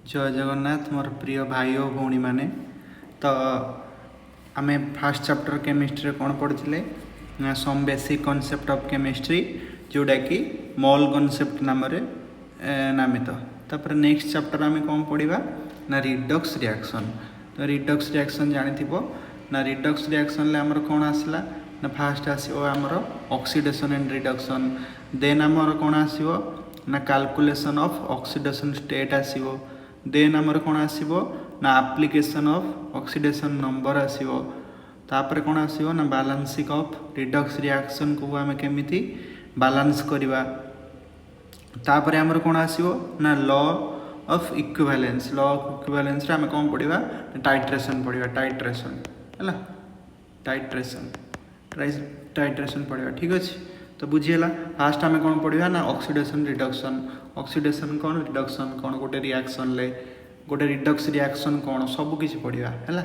जय जगन्नाथ मोर प्रिय भाई और भौणी मैंने तो आम फास्ट चैप्टर केमिस्ट्री कौन पढ़ी some basic concept of chemistry जोटा कि मोल कॉन्सेप्ट नाम नामित तापर नेक्स्ट चैप्टर आम कौन पढ़ा ना रिडक्स रिएक्शन। तो रिडक्स रिएक्शन जानी ना रिडक्स रिएक्शन आमर कौन आसला ना फास्ट आसो आमर ऑक्सीडेशन एंड रिडक्शन देन आमर कौन आसो ना कैलकुलेशन ऑफ ऑक्सीडेशन स्टेट आसो देन आमर कौन आसो ना एप्लिकेशन ऑफ ऑक्सीडेशन नंबर आसो तापर कौन आसो ना बैलेंसिंग ऑफ रिडक्स रिएक्शन को आम केमिति बैलेंस करवा तापर आमर कौन आसो ना लॉ ऑफ इक्विवेलेंस आम कौन पढ़ा टाइट्रेशन पढ़ा टाइट्रेशन टाइट्रेशन पढ़ा ठीक अच्छे। तो बुझीगला फास्ट आम कौन पढ़ा ना ऑक्सीडेशन कौन रिडक्शन कौन गोटे रिएक्शन ले गोटे रिडक्स रिएक्शन कौन सबकि पढ़ा है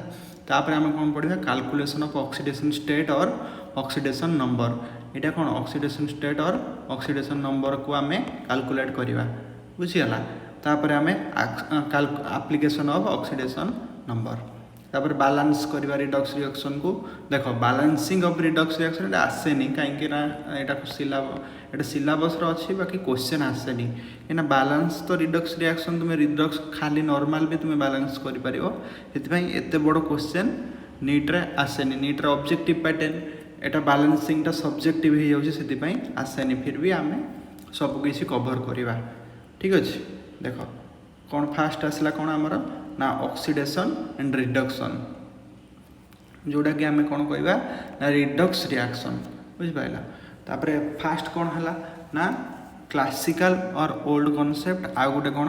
तापर आम कौन पढ़ा कैलकुलेशन ऑफ ऑक्सीडेशन स्टेट और ऑक्सीडेशन नंबर यहाँ कौन ऑक्सीडेशन स्टेट और ऑक्सीडेशन नंबर को आम कैलकुलेट करवा बुझीगला तापर आम एप्लिकेशन ऑफ ऑक्सीडेशन नंबर तापर बैलेंस करवा रिडक्स रिएक्शन को देख बैलेंसिंग ऑफ रिडक्स रिएक्शन आसेनी कहीं सिलेबस अच्छी बाकी क्वेश्चन आसेनी कहीं बैलेंस तो रिडक्स रिएक्शन तुम रिडक्स खाली नॉर्मल भी तुम बैलेंस कर बड़ क्वेश्चन नीट्रे आसेनी नीट्रे ऑब्जेक्टिव पैटर्न एटा बैलेंसिंग टा सब्जेक्टिव हो जाए आसेनी फिर भी आम सबकि कवर करवा ठीक अच्छे। देख कौन फास्ट आसला कौन आमर ना ऑक्सीडेशन एंड रिडक्शन जोटा कि आम कौन कहवा ना रिडक्स रिएक्शन बुझिपारा तापर फास्ट कौन है ना क्लासिकल और ओल्ड कॉन्सेप्ट आ गोटे कौन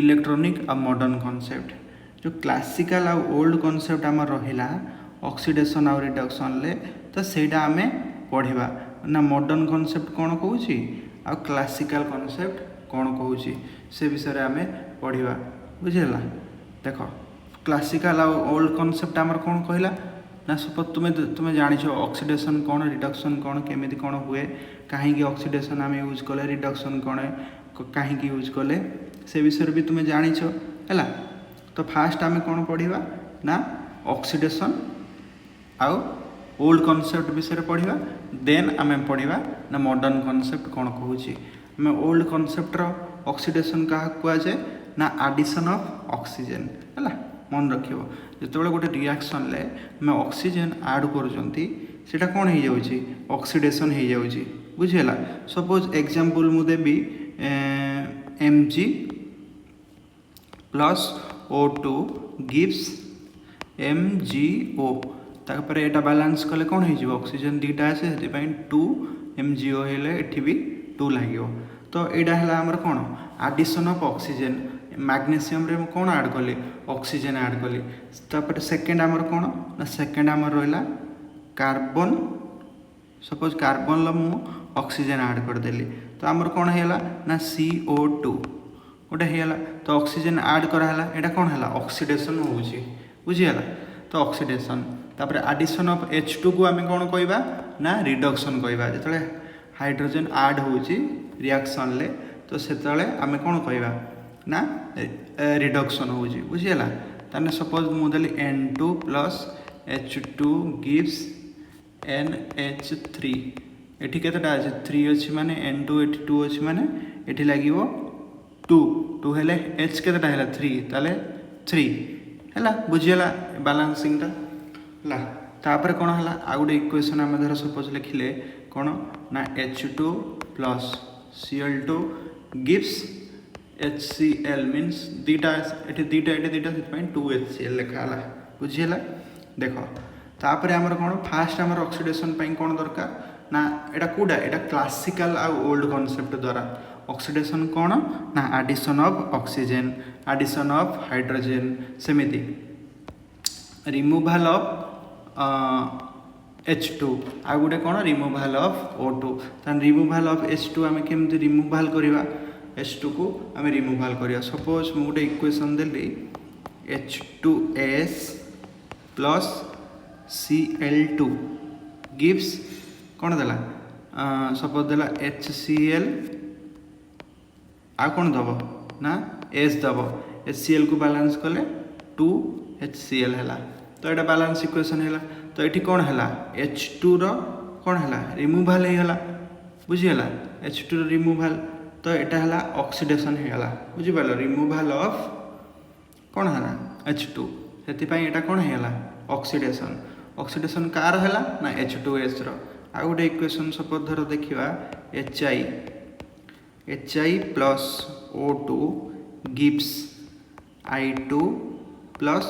इलेक्ट्रॉनिक और मॉडर्न कॉन्सेप्ट जो क्लासिकल और ओल्ड कॉन्सेप्ट आम रहा ऑक्सीडेशन और रिडक्शन ले तो सेटा आम पढ़ा ना मॉडर्न कॉन्सेप्ट कौन कहूँ आ क्लासिकल कॉन्सेप्ट कौन कहूँ से विषय आम पढ़ा बुझेगा। देख क्लासिकल और ओल्ड कॉन्सेप्ट आमर कौन कहला ना सपोज तुम्हें जानिछ ऑक्सीडेशन कौन रिडक्शन कौन केमिति कौन हुए कहीं ऑक्सीडेशन आम यूज कले रिडक्शन कौन कहीं यूज कले से विषय भी तुम्हें जानिछ है। तो फास्ट आम कौन पढ़ा ना ऑक्सीडेशन आउ ओल्ड कॉन्सेप्ट विषय पढ़ा देन आम पढ़ा ना मॉडर्न कॉन्सेप्ट कौन कहूँ आम ओल्ड कॉन्सेप्टर ऑक्सीडेशन क्या कहुए ना एडिशन ऑफ ऑक्सीजन है मन रख जो गोटे रिएक्शन ले आम ऑक्सीजन ऐड कर कौन हो जाऊँगी ऑक्सीडेशन हो जाऊँगी बुझेगा। सपोज एग्जांपल मु देवी Mg plus O2 gives MgO तापर एटा बैलेंस कले कौन हो ऑक्सीजन दीटा आसे 2 MgO हेले एठी भी 2 लगे तो यहाँ है आमर कौन एडिशन ऑफ ऑक्सीजन मैग्नेशियम रे कौन ऐड कली ऑक्सीजन ऐड कली तापर सेकेंड आमर कौन ना सेकेंड आमर रहा कार्बन सपोज कार्बन मु ऑक्सीजन ऐड करदेली तो आमर कौन है ना CO2 गोटे है तो ऑक्सीजन ऐड कराला यहाँ कौन है ऑक्सीडेशन हो बुझीगला। तो ऑक्सीडेशन तापर एडिशन ऑफ H2 को आम कौन कहवा ना रिडक्शन कहवा जो हाइड्रोजन ऐड हो रिएक्शन ले तो से आम कौन कहवा ना रिडक्शन हो बुझीगला। ताने suppose मुदेली N2 plus H2 gives NH3 एठी केतेटा अछि 3 अछि माने N2 एठी 2 अछि माने एठी लागिवो 2 हेले H केतेटा हैला 3 ताले 3 हैला बुझीगला बैलेंसिंग ला तापर कौन है आ गोटे इक्वेशन आम धर सपोज लिखिले कौन ना H2 plus Cl2 gives HCl means दीटा दीटा 2HCl लिखाला बुझीगला। देख तापर आमर कौन फास्ट आमर ऑक्सीडेशन कौन दरकार ना एटा कूटा एटा क्लासिकल आ ओल्ड कॉन्सेप्ट द्वारा ऑक्सीडेशन कौन ना addition of oxygen addition of hydrogen सेमिति रिमूवल ऑफ H2 आ गोटे कौन रिमूवल ऑफ O2 तान रिमूवल ऑफ H2 आम केमती रिमूवल करवा H2 को आम रिमूवल करवा सपोज मु गोटे इक्वेशन देली H2S प्लस Cl2 गिव्स कौन देला सपोज देला HCl आ कौन दब ना S दब HCl को बालांस कले 2HCl है तो यहाँ बालांस इक्वेशन है तो ये कौन है H2 रो कौन है रिमूवाल होगा बुझीगला H2 रो रिमूवाल तो यहाँ है ऑक्सीडेशन होगा बुझीपार रिमूवाल ऑफ कौन है H2 से यहाँ कौन होगा ऑक्सीडेशन ऑक्सीडेशन कार है ना H2S रो आ गोटे इक्वेशन सपोज धर देखा HI plus O2 gives I2 plus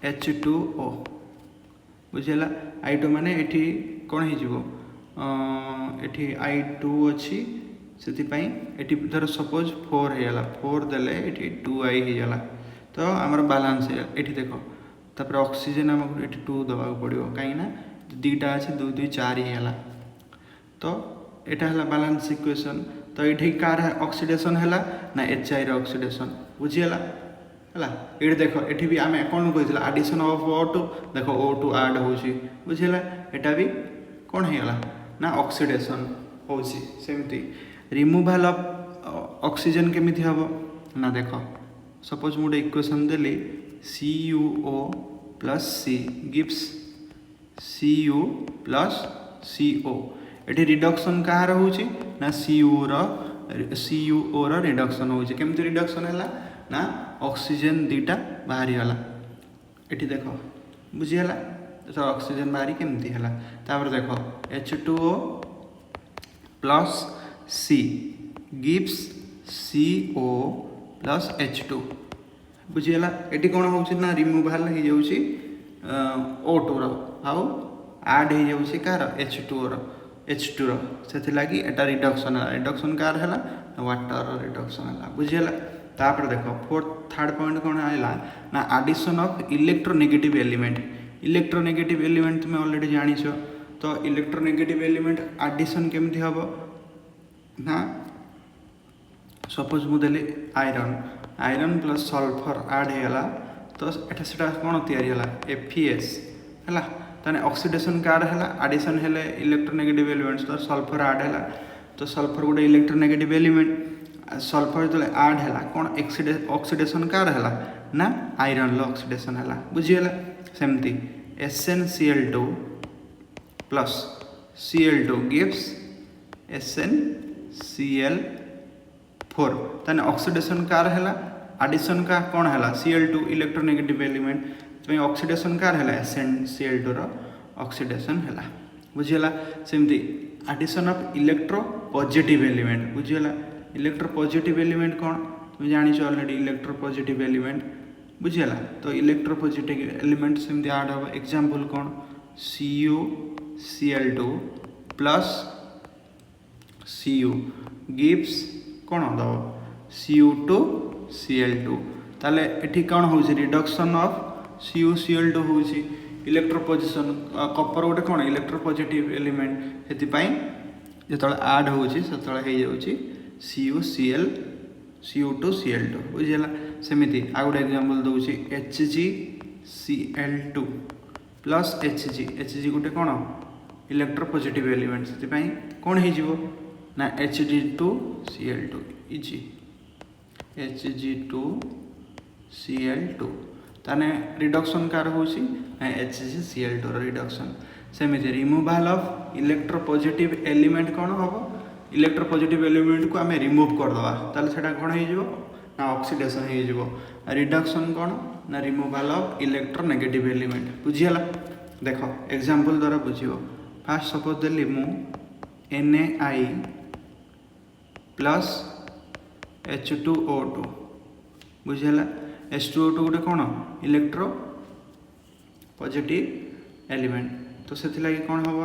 H2O बुझीगला I2 माने एठी कौन हो I2 अच्छी से धर सपोज 4 होगा 4 देले 2I होगा तो आमर बालांस ये देख तापर ऑक्सीजन आमको ये 2 दबा पड़ो कहीं दुईटा अच्छे 2 2 4 होगा तो यहाँ है बालांस इक्वेशन तो ये कार ऑक्सीडेशन है ना HI रो ऑक्सीडेशन बुझीगला है ये देख ये भी आम कौन कही आडिशन ऑफ O2 देख O2 आड हो बुझीगला यहाँ भी कौन होगा ना ऑक्सीडेशन होमती रिमूवाल ऑफ ऑक्सीजन केमी हम ना देख सपोज मुझे इक्वेशन देली CuO plus C gives Cu plus CO ये रिडक्शन कहाँ रोचे ना CuO रो रिडक्शन होची केमती रिडक्शन है ना ऑक्सीजन दुईटा बाहरी गला ये देख बुझीगला तो ऑक्सीजन बाहरी केमती है तापर देख H2O plus C gives CO plus H2 बुझीगला ये कौन हो रिमूवाल हो जाऊँगी O2 रो आउ आड हो जाऊँगी कार H2O रो H2 रो से लगी एटा रिडक्शन है रिडक्शन कार है वाटर रिडक्शन है बुझीगला तापर देख थर्ड पॉइंट कौन है ना आडिशन ऑफ इलेक्ट्रोनेगेटिव एलिमेंट तुम ऑलरेडी जानिछ तो इलेक्ट्रोनेगेटिव एलिमेंट आडिशन केमती हम ना सपोज मुझे आयरन प्लस सल्फर आड होगा तो एटा से कौन या FeS है ताने ऑक्सीडेशन कार है आडिशन है इलेक्ट्रोनेगेटिव एलिमेंट्स तो सल्फर आड है तो सल्फर गोटे इलेक्ट्रोनेगेटिव एलिमेंट सल्फर जो आड है कौन ऑक्सीडेशन कार है ना आयरन ऑक्सीडेशन है बुझीगला सेमती SnCl2 plus Cl2 gives SnCl4 ताने ऑक्सीडेशन कार है आडिशन का कौन है Cl2 इलेक्ट्रोनेगेटिव एलिमेंट तो ऑक्सीडेशन कार है SnCl2 रो ऑक्सीडेशन है बुझीगला सेमती आडिशन ऑफ इलेक्ट्रोपॉजिटिव एलिमेंट बुझीगला इलेक्ट्रोपॉजिटिव एलिमेंट कौन तुम जानिछ ऑलरेडी इलेक्ट्रोपॉजिटिव एलिमेंट बुझीगला तो इलेक्ट्रोपॉजिटिव एलिमेंट सेमती आड हम एग्जांपल कौन CuCl2 प्लस Cu गिव्स कौन दब Cu2Cl2 ताले एठी कौन हो रिडक्शन ऑफ CuCl2 हो इलेक्ट्रोपोजिशन कपर गोटे कौन इलेक्ट्रोपॉजिटिव एलिमेंट से जो आड हो Cu2Cl2 बुझीगला सेमती आ गोटे एग्जांपल दूसरी HgCl2 प्लस Hg गोटे कौन इलेक्ट्रोपॉजिटिव एलिमेंट से कौन हो ना Hg2Cl2 इजी Hg2Cl2 ताने रिडक्शन कार हो HgCl2 रिडक्शन सेमती रिमूवाल ऑफ इलेक्ट्रोपॉजिटिव एलिमेंट कौन हम इलेक्ट्रोपॉजिटिव एलिमेंट को आम रिमूव करदे ताले सेटा कौन हो ना ऑक्सीडेशन हो रिडक्शन कौन ना रिमूवाल ऑफ इलेक्ट्रोनेगेटिव एलिमेंट बुझीगला देख एग्जांपल द्वारा बुझीब फास्ट सपोज देली मु Na प्लस H2O2 बुझीगला H2O2 गोटे कौन इलेक्ट्रो पॉजिटिव एलिमेंट तो से कौन हम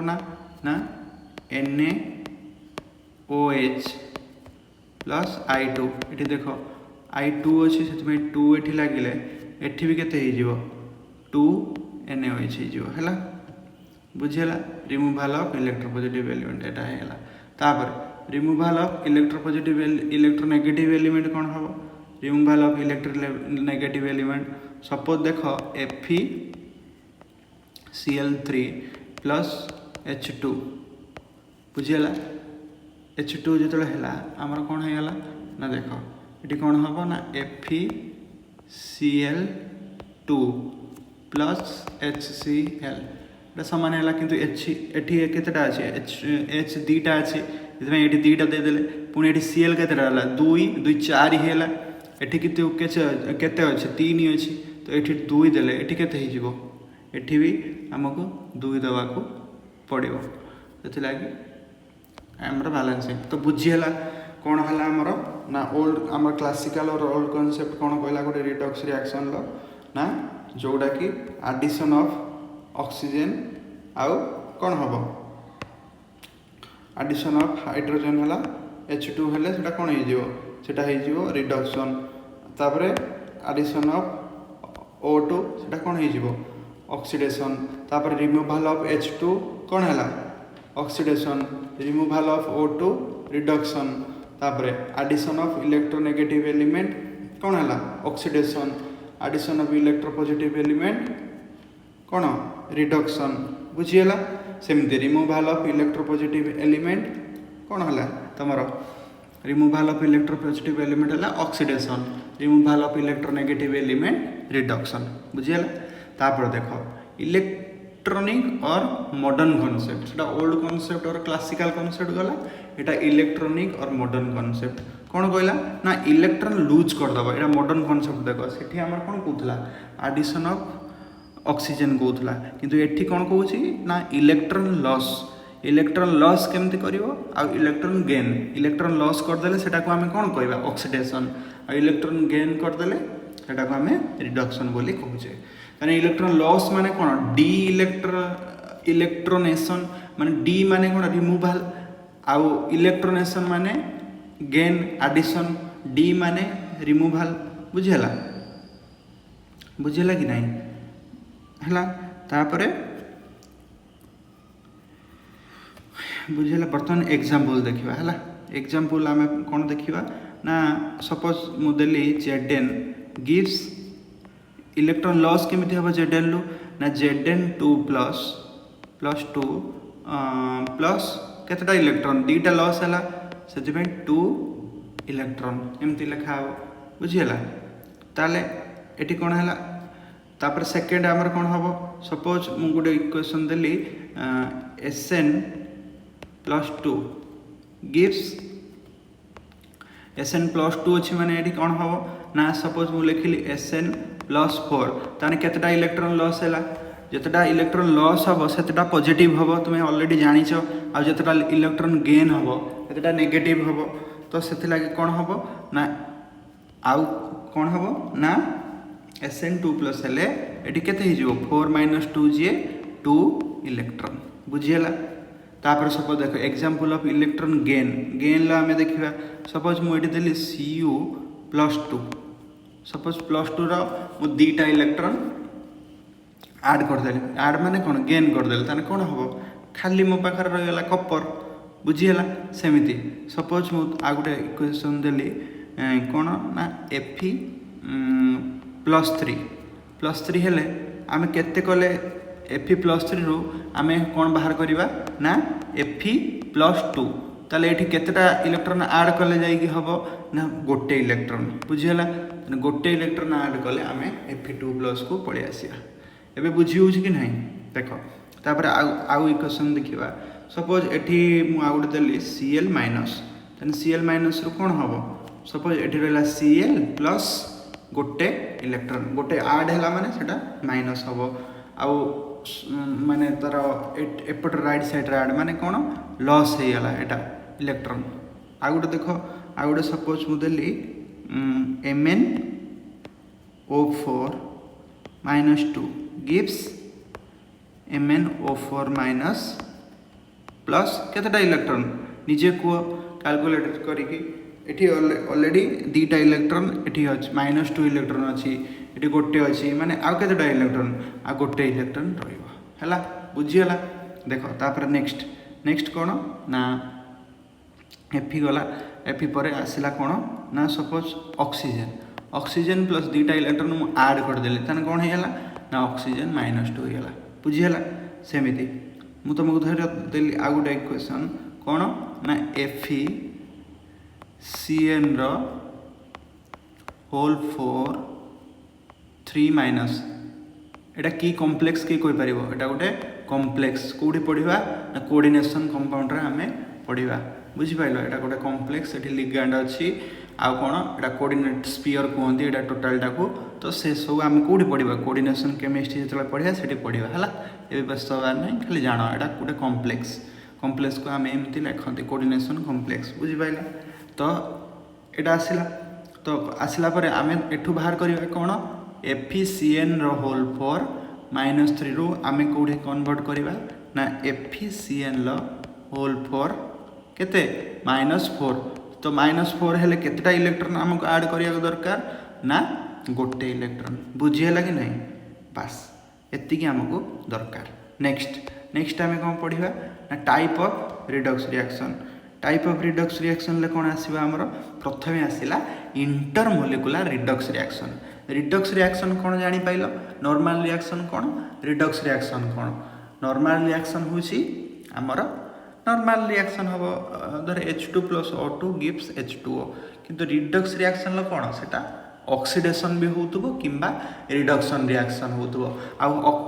ना NaOH प्लस I2 ये देख I2 अच्छी से 2 ये लगिले एठी भी केते हो 2NaOH है बुझीगला रिमूवाल ऑफ इलेक्ट्रोपॉजिटिव एलिमेंट एटा है तापर removal of electropositive electronegative element कौन हम removal of electronegative element suppose देख FeCl3 प्लस H2 बुझीगला H2 जो है आमर कौन होगा ना देख ये कौन हम ना Cl2 प्लस HCl এটা সমান হলা কিন্তু এটি কেতেটা আছে H দুইটা আছে এতমে এটি দুইটা দে দেলে পুনি এটি Cl কেতেটা হলা 2 2 4 হেলা এটি কিন্তু কেতে আছে 3 আছে তো এটি 2 দেলে এটি কেতে হই যাব এটি भी हमको 2 দেওয়া को पड़िबो সেটি লাগি हमरा बैलेंसिंग तो बुझी हला कोन हला हमर ना ओल्ड हमर क्लासिकल और ओल्ड कांसेप्ट कोन कहला गोटे रिडॉक्स रिएक्शन लो ना जोडा की एडिशन ऑफ ऑक्सीजन आउ कोन हबो एडिशन ऑफ हाइड्रोजन हला H2 हले सेटा कोन हे जिवो सेटा हे जिवो रिडक्शन तापरे एडिशन ऑफ O2 सेटा कोन हे जिवो ऑक्सीडेशन तापरे रिमूवल ऑफ H2 कोन हला oxidation removal of O2 reduction तापरे एडिशन ऑफ इलेक्ट्रोनेगेटिव एलिमेंट कोन हला oxidation addition of electropositive element कोन रिडक्शन बुझियला सेमती रिमूवल ऑफ इलेक्ट्रोपॉजिटिव एलिमेंट कोन हला तमरो रिमूवल ऑफ इलेक्ट्रोपॉजिटिव एलिमेंट हला oxidation removal of electronegative element reduction बुझियला तापर देखो इलेक्ट्रॉनिक और मॉडर्न कॉन्सेप्ट सेटा ओल्ड कॉन्सेप्ट और क्लासिकल कॉन्सेप्ट गला एटा इलेक्ट्रॉनिक और मॉडर्न कॉन्सेप्ट कोन कहला ना इलेक्ट्रॉन लूज कर दबो एटा मॉडर्न कॉन्सेप्ट देखो सेठी हमर कोन कहतला एडिशन ऑफ ऑक्सीजन कहतला किंतु एठी कोन कहूची ना इलेक्ट्रॉन लॉस केमती करिवो आ इलेक्ट्रॉन लॉस कर देले सेटा को हमें कोन कहबा ऑक्सीडेशन आ इलेक्ट्रॉन गेन कर देले सेटा को हमें रिडक्शन बोली कहूचे माने इलेक्ट्रॉन लॉस माने कोन डी इलेक्ट्रोनेशन माने डी माने कोन रिमूवल आउ इलेक्ट्रोनेशन माने गेन एडिशन डी माने रिमूवल बुझेला कि नहीं हला तापरे बुझेला बर्तमान एग्जांपल देखिबा हला एग्जांपल हमें कोन देखिबा ना सपोज मोडेली Zn गिव्स इलेक्ट्रॉन लॉस केमिति हबो Zn लु ना Zn2 प्लस 2 प्लस केतटा इलेक्ट्रॉन दीटा लॉस हला सेति में 2 इलेक्ट्रॉन एमति लिखा हो बुझियला ताले एटी कोन हला तापर सेकंड हमर कोन हबो सपोज मु गुडे इक्वेशन देली Sn+2 गिव्स Sn+2 अछि माने एटी कोन हबो ना सपोज मु लिखिली Sn+4 ताने केतटा इलेक्ट्रॉन लॉस हला जतटा इलेक्ट्रॉन लॉस हबो सेतटा पॉजिटिव हबो तुमे ऑलरेडी जानिछो आ जतटा इलेक्ट्रॉन गेन हबो सेतटा नेगेटिव हबो तो सेति लागि कोन हबो ना आउ कोन हबो ना Sn2+ हेले एटी केते हि जिवो 4 - 2 जे 2 इलेक्ट्रॉन बुझियला तापर सपोज देखो एग्जांपल ऑफ इलेक्ट्रॉन गेन ला हमें देखिबा सपोज मु एटी देली Cu+2 सपोज +2 रो मु दीटा इलेक्ट्रॉन ऐड कर देली ऐड माने कोन गेन कर देली ताने कोन हबो खाली मो पाखर रह गेला कॉपर बुझियला सेमिति सपोज मु आ गुटे इक्वेशन देली कोन ना Fe+3 हेले आमे केते कोले Fe+3 रो आमे कोन बाहर करिबा ना Fe+2 ताले एठी केतेटा इलेक्ट्रॉन ऐड कले जाई कि हबो ना गोटे इलेक्ट्रॉन बुझियला गोटे इलेक्ट्रॉन ऐड कले आमे Fe2+ को पळे आसिया एबे बुझी होउछ कि नहीं देखो तापर आउ इक्वेशन देखिबा सपोज एठी मु आउट देली Cl- तने Cl- रो कोन हबो सपोज एठी रहला Cl प्लस गोटे इलेक्ट्रॉन गोटे ऐड हैला माने सेटा माइनस हबो आउ माने तार एपट राइट साइड रे ऐड माने कोन लॉस हे गेला एटा इलेक्ट्रॉन आ गुटे देखो आ गुटे सपोज मु देली MnO4 -2 gives MnO4- प्लस केतेटा इलेक्ट्रॉन निजे को कैलकुलेट करिकी एठी ऑलरेडी दीटा इलेक्ट्रॉन एठी अछि -2 इलेक्ट्रॉन अछि एठी गोटे अछि माने आ केतेटा इलेक्ट्रॉन आ गोटे इलेक्ट्रॉन रहइबो हला बुझियला देखो तापर नेक्स्ट कोन ना Fe गला Fe परे आसिला कोन ना सपोज ऑक्सीजन प्लस दीटा इलेक्ट्रॉन मु ऐड कर देली तने कोन हेला ना ऑक्सीजन -2 हेला बुझियला सेमिति मु तुमको धर देली आ गुटे इक्वेशन कोन ना FeCN रो होल 4 3 माइनस एटा की कॉम्प्लेक्स की कोई परिबो एटा गोटे कॉम्प्लेक्स कोडी पढिबा ना कोऑर्डिनेशन कंपाउंड रे हमें पढिबा बुझि पाइलो एटा गोटे कॉम्प्लेक्स एठी लिगैंड अछि आ कोन एटा कोऑर्डिनेट स्फीयर कहंती एटा टोटल टाको तो से सब हम कोडी पढिबा कोऑर्डिनेशन केमिस्ट्री जेतला पढिया सेठी पढिबा हला एबे बस सवार नै खाली जानो एटा गोटे कॉम्प्लेक्स को हम एमती लिखते कोऑर्डिनेशन कॉम्प्लेक्स बुझि पाइला तो एटा आसिला तो आसिला परे आमे एठू बाहर करिबा कोन एफिशिएंट रो होल फॉर -3 रो आमे कोडी कन्वर्ट करिबा ना एफिशिएंट लो होल फॉर केते -4 तो -4 हेले केतेटा इलेक्ट्रॉन हमको ऐड करिया दरकार ना गोटे इलेक्ट्रॉन बुझियला कि नहीं बस एति कि हमको दरकार नेक्स्ट आमे कोन पढिबा ना टाइप ऑफ रिडक्स रिएक्शन ले कोन आसीबा हमरो प्रथमे आसीला इंटरमोलिकुलर रिडक्स रिएक्शन कोन जानि पाइलो नॉर्मल रिएक्शन कोन रिडक्स रिएक्शन कोन नॉर्मल रिएक्शन होची हमरो नॉर्मल रिएक्शन हबो धर H2 + O2 गिव्स H2O किंतु रिडक्स रिएक्शन ल कोन सेटा ऑक्सीडेशन भी होतबो किंबा रिडक्शन रिएक्शन होतबो आ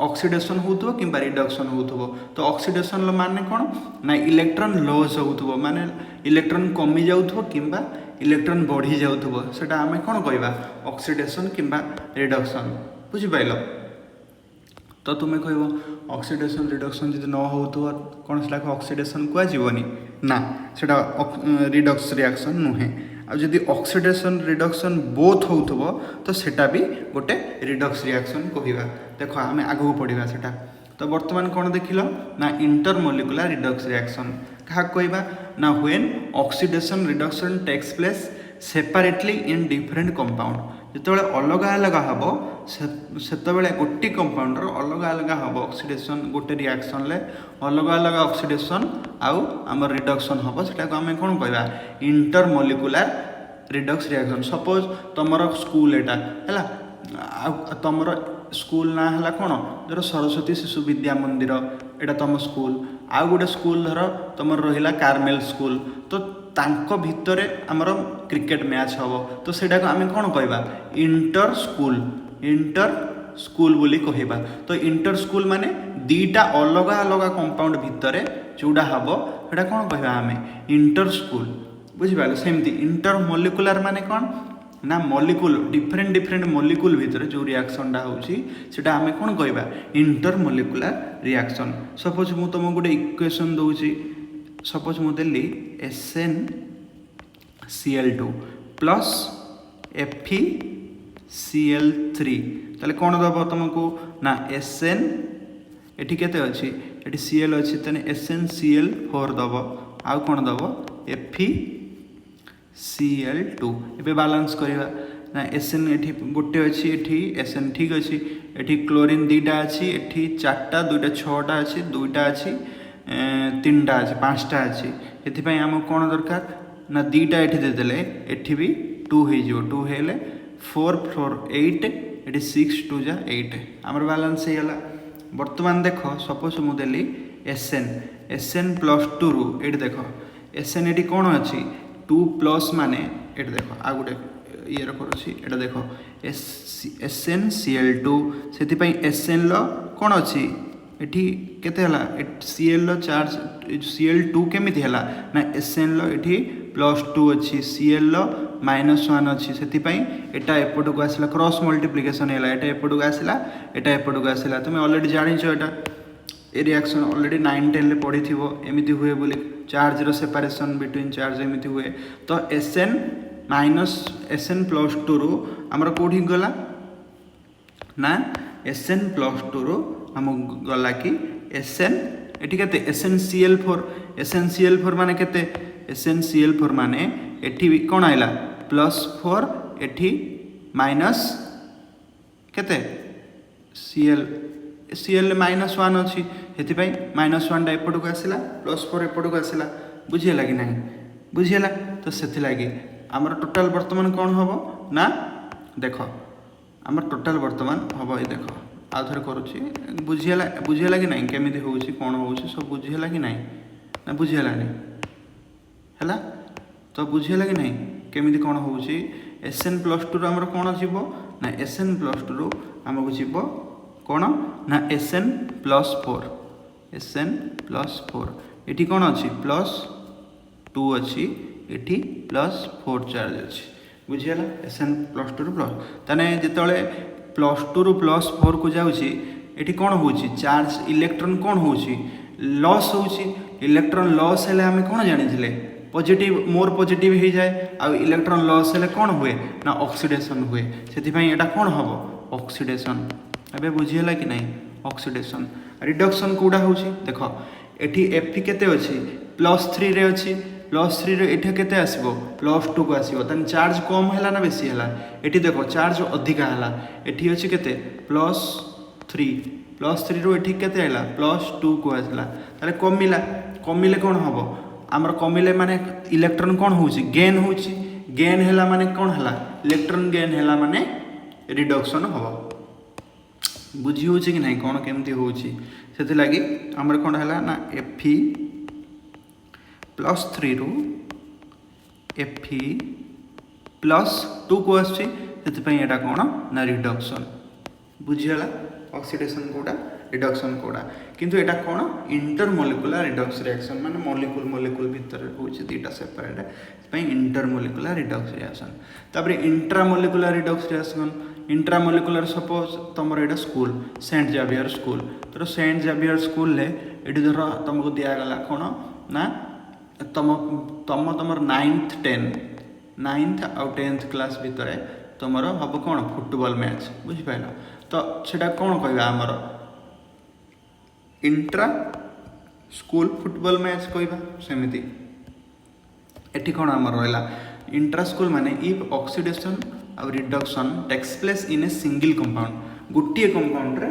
ऑक्सीडेशन होतबो किंबा रिडक्शन होतबो तो ऑक्सीडेशन ल माने कोन ना इलेक्ट्रॉन लॉस होतबो माने इलेक्ट्रॉन कमी जाउथबो किंबा इलेक्ट्रॉन बढ़ी जाउथबो सेटा हमें कोन कहबा ऑक्सीडेशन किंबा रिडक्शन बुझि पाइलो तो तुम्हें कहबो ऑक्सीडेशन रिडक्शन जदि न होतबो कोन सेटा ऑक्सीडेशन कुआ जीवनी ना सेटा रिडक्स रिएक्शन नुहे आ जदि ऑक्सीडेशन रिडक्शन बोथ होतबो तो सेटा भी गोटे रिडक्स रिएक्शन कहबा देखो हमें आगु पढिबा सेटा तो वर्तमान कोन देखिलो ना इंटरमोलिकुलर रिडक्स रिएक्शन कहा कहबा ना when oxidation reduction takes place separately in different compound जेतबेले अलग अलग हबो सेतबेले गोटी कंपाउंड रो अलग अलग हबो ऑक्सीडेशन गोटे रिएक्शन ले अलग अलग ऑक्सीडेशन आउ हमर रिडक्शन हबो सेटा को हमें कोन कहबा इंटरमोलिकुलर रिडक्स रिएक्शन सपोज तमरो स्कूल एटा हैला तमरो स्कूल ना हला कोन जरो सरस्वती शिशु विद्या मंदिर एटा तम स्कूल आ गोटे स्कूल धर तमर रहिला कार्मेल स्कूल तो तांको भितरे हमर क्रिकेट मैच हबो तो सेटा को हमें कोन कहबा इंटर स्कूल बोली कहबा तो इंटर स्कूल माने दीटा अलग अलग कंपाउंड भितरे जोडा हबो सेटा कोन कहबा हमें इंटर स्कूल बुझि पालो सेमती इंटरमोलिकुलर माने कोन ना मॉलिक्यूल डिफरेंट मॉलिक्यूल भितर जो रिएक्शन डा होची सेटा हमें कोन कहबा इंटरमोलिकुलर रिएक्शन सपोज मु तुमको गोटे इक्वेशन दोची सपोज मु देली SnCl2 प्लस FeCl3 ताले कोन दबो तुमको ना Sn एठी केते अछि एठी Cl अछि तने SnCl4 दबो आ कोन दबो FeCl2 एबे बैलेंस करिवा ना Sn एठी गोटे अछि एठी Sn ठीक अछि एठी क्लोरीन दीटा अछि एठी चारटा दुइटा छटा अछि दुइटा अछि तीनटा अछि पांचटा अछि एथि पय हम कोन दरकार ना दीटा एठी दे देले एठी भी 2 हे जो 2 हेले 4 4 8 एठी 6 2 जा 8 हमर बैलेंस हे गेला वर्तमान देखो सपोज मु देली Sn +2 रु एठी देखो Sn एठी कोन अछि 2 प्लस माने एठी देखो आ गुटे ये रखोछि एटा देखो SnCl2 सेति पय Sn लो कोन अछि एठी केते हला Cl लो चार्ज Cl2 केमिति हला ना Sn लो एठी +2 अछि Cl लो -1 अछि सेति पय एटा एपटो को आसला क्रॉस मल्टीप्लिकेशन हला एटा एपटो को आसला तुमे ऑलरेडी जानि छ एटा ए रिएक्शन ऑलरेडी 9 10 ले पढी थिबो एमिति हुए बोली चार्ज रो सेपरेशन बिटवीन चार्ज एमिति हुए तो Sn +2 रु हमर कोठी गला ना Sn +2 रु हम गला कि Sn एठी केते SnCl4 माने केते SnCl4 माने एठी कोन आइला +4 एठी माइनस केते Cl -1 अछि हेति पय -1 टा एपटो को आसिला +4 एपटो को आसिला बुझियला कि नाही बुझियला तो सेति लागि हमर टोटल वर्तमान कोन हबो ना देखो हमर टोटल वर्तमान हबो ए देखो आ थरे करूची बुझियला कि नाही केमिति होउची कोन होउची सब बुझियला कि नाही ना बुझियला नहीं हला तो बुझियला कि नाही केमिति कोन होउची Sn +2 हमर कोन जीवो ना Sn+2 रु आमको जीव कौन ना Sn+4 Sn+4 एटी कौन अच्छी +2 अच्छी एटी +4 चार्ज अच्छी बुझीगला Sn+2 रु प्लस ताने जिते +2 रु +4 को जाऊँगी एटी कौन होची चार्ज इलेक्ट्रॉन कौन होची लॉस होची इलेक्ट्रॉन लॉस हेले आमे कौन जानिथिले पॉजिटिव मोर पॉजिटिव हो जाए आ इलेक्ट्रॉन लॉस हेले कौन हुए ना ऑक्सीडेशन हुए से एटा कौन हम ऑक्सीडेशन अबे बुझीगला कि नहीं ऑक्सीडेशन रिडक्शन कौटा होची देख एटी Fe केते अछि +3 रे अछि +3 रे एठी केते आसीबो +2 को आसीबो तन चार्ज कम हैला ना बेसी हैला एठी देखो चार्ज अधिका हैला एठी अछि केते +3 रु एठी केते हैला +2 को आसला ताले कमिले कौन हबो आमर कमिले माने इलेक्ट्रॉन कौन होची गेन हैला माने कौन हैला इलेक्ट्रॉन गेन हैला माने रिडक्शन हबो बुझी होची कि नहीं कौन केमती होची सेति लागि हमर कौन हैला ना Fe +3 रु Fe +2 को आछि सेति पई एटा कौन ना रिडक्शन बुझीगला ऑक्सीडेशन कोडा रिडक्शन कोडा किंतु एटा कौन इंटरमोलिकुलर रिडक्स रिएक्शन माने मॉलिक्यूल भीतर होची दीटा सेपरेट पई इंटरमोलिकुलर रिडक्स रिएक्शन तापर intramolecular redox reaction intramolecular suppose तुमर एटा स्कूल सेंट जेवियर स्कूल तो सेंट जेवियर स्कूल ले एटी धर तुमको दिया गला कौन ना तुमर 9th 10th और 10th क्लास भितर तुमर हम कौन फुटबॉल मैच बुझिपाल तो सेटा कौन कहबा आमर इंट्रा स्कूल फुटबॉल मैच कहबा सेमिति एठी कौन आमर रहला इंट्रा स्कूल माने इफ ऑक्सीडेशन और reduction takes place in a single compound गोटे कंपाउंड रे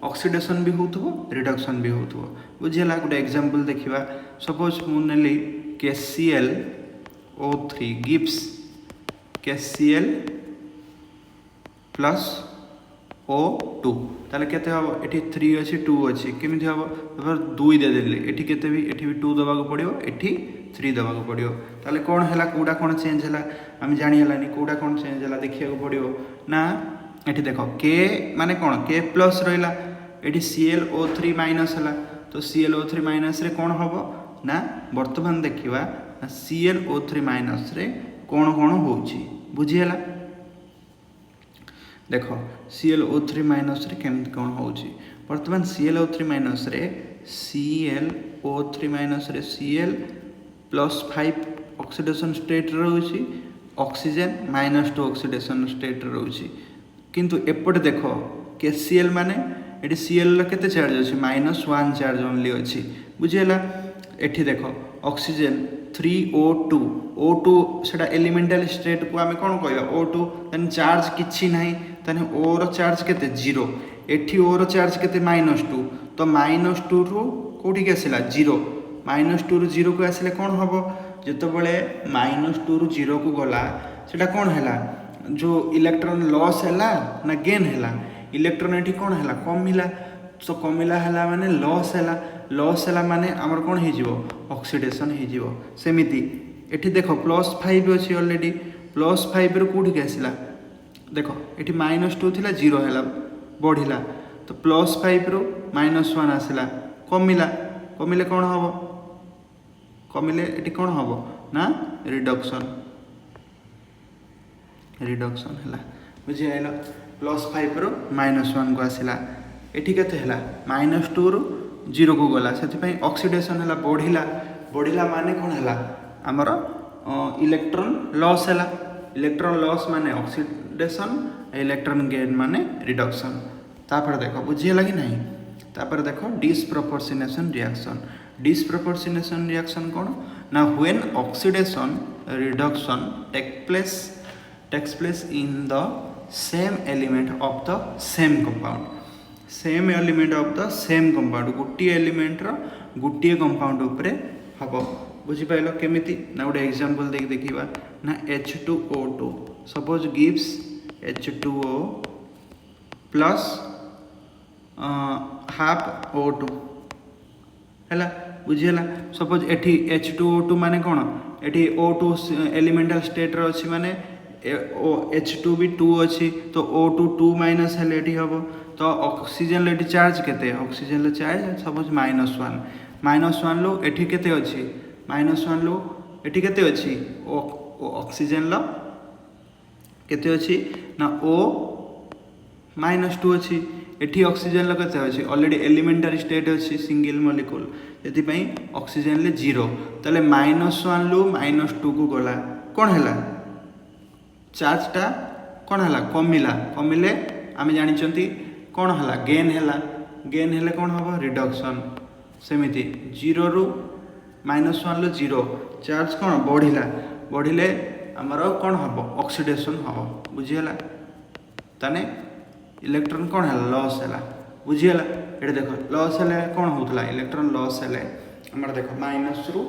ऑक्सीडेशन भी होथबो रिडक्शन भी होथबो बुझिला गोटे एग्जांपल देखिबा सपोज मु नेली KClO3 gives KCl plus O2 ताले केते हबो एठी 3 अछि 2 अछि केमिति हबो तबर 2 दे देली एठी केते भी एठी भी 2 दबा को पड़ियो एठी 3 दबा को पड़ियो ताले कोन हैला कोडा कोन चेंज हैला हम जानि हलानी कोडा कोन चेंज हैला देखिया को पड़ियो ना एठी देखो K माने कोन K प्लस रहिला एठी ClO3 माइनस हैला तो ClO3 माइनस रे कोन हबो ना वर्तमान देखिबा ClO3 माइनस रे कोन कोन होउची बुझी हैला देखो ClO3 माइनस रे केमति कोन होउची वर्तमान ClO3 माइनस रे Cl+5 ऑक्सीडेशन स्टेट रहउची ऑक्सीजन -2 ऑक्सीडेशन स्टेट रहउची किंतु एपटे देखो KCl माने एटी Cl ला केते चार्ज अछि -1 चार्ज ओनली अछि बुझियला एठी देखो ऑक्सीजन 3O2 सेटा एलिमेंटल स्टेट को आमे कोन कहबा O2 तन चार्ज किछि नाही तने O रो चार्ज केते 0 एठी O रो चार्ज केते -2 तो -2 रु कोठी के आसिला 0 -2 रु 0 को आसिले कोन हबो जतो बळे -2 रु 0 को गला सेटा कोन हैला जो इलेक्ट्रॉन लॉस हैला ना गेन हैला इलेक्ट्रॉन एठी कोन हैला कमिला तो कमिला हैला माने लॉस हैला माने हमर कोन हे जिवो ऑक्सीडेशन हे जिवो सेमिति एठी देखो +5 अछि ऑलरेडी +5 रो कोठी के आसिला देखो एठी -2 थिला 0 हैला बढ़िला तो +5 रो -1 आसिला कमिले कोन हबो कमिले एठी कोन हबो ना रिडक्शन हैला बुझि आइलो +5 रो -1 को आसिला एठी केते हैला -2 रो 0 को गला सेति पई ऑक्सीडेशन हैला बढ़िला माने कोन हैला हमर इलेक्ट्रॉन लॉस माने ऑक्सीडेशन इलेक्ट्रॉन गेन माने रिडक्शन तापर देखो बुझियला कि नहीं तापर देखो डिसप्रोपोर्शनेशन रिएक्शन कोन ना when oxidation reduction takes place in the same element of the same compound गोटे एलिमेंट रो गोटे कंपाउंड उपरे हबो बुझि पाइलो केमिति ना गोटे एग्जांपल देख देखिबा ना H2O2 suppose gives H2O plus half O2 हैला बुझियला सपोज एठी H2O2 माने कोन एठी O2 एलिमेंटल स्टेट रो अछि माने H2 भी 2 अच्छी तो O2 2 माइनस हेले एठी हबो तो ऑक्सीजन एठी चार्ज केते ऑक्सीजन चार्ज सपोज -1 लो एठी केते अछि -1 लो एठी केते अछि ऑक्सीजन लो केते अछि ना O -2 अछि एठी ऑक्सीजन लो केते अछि ऑलरेडी एलिमेंटरी स्टेट अछि सिंगल मॉलिक्यूल एथि पई ऑक्सीजन ले 0 तले -1 लो -2 को गला कोन हैला चार्ज टा कोन हैला कमिले आमे जानि चंती कोन हैला गेन हेले कोन हबो रिडक्शन सेमिति 0 रु -1 लो 0 चार्ज कोन बढ़िले हमर कोन हबो ऑक्सीडेशन हबो बुझियला तने इलेक्ट्रॉन कोन हैला लॉस हैला बुझियला एटे देखो लॉस हेले कोन होतला इलेक्ट्रॉन लॉस हेले हमर देखो माइनस रु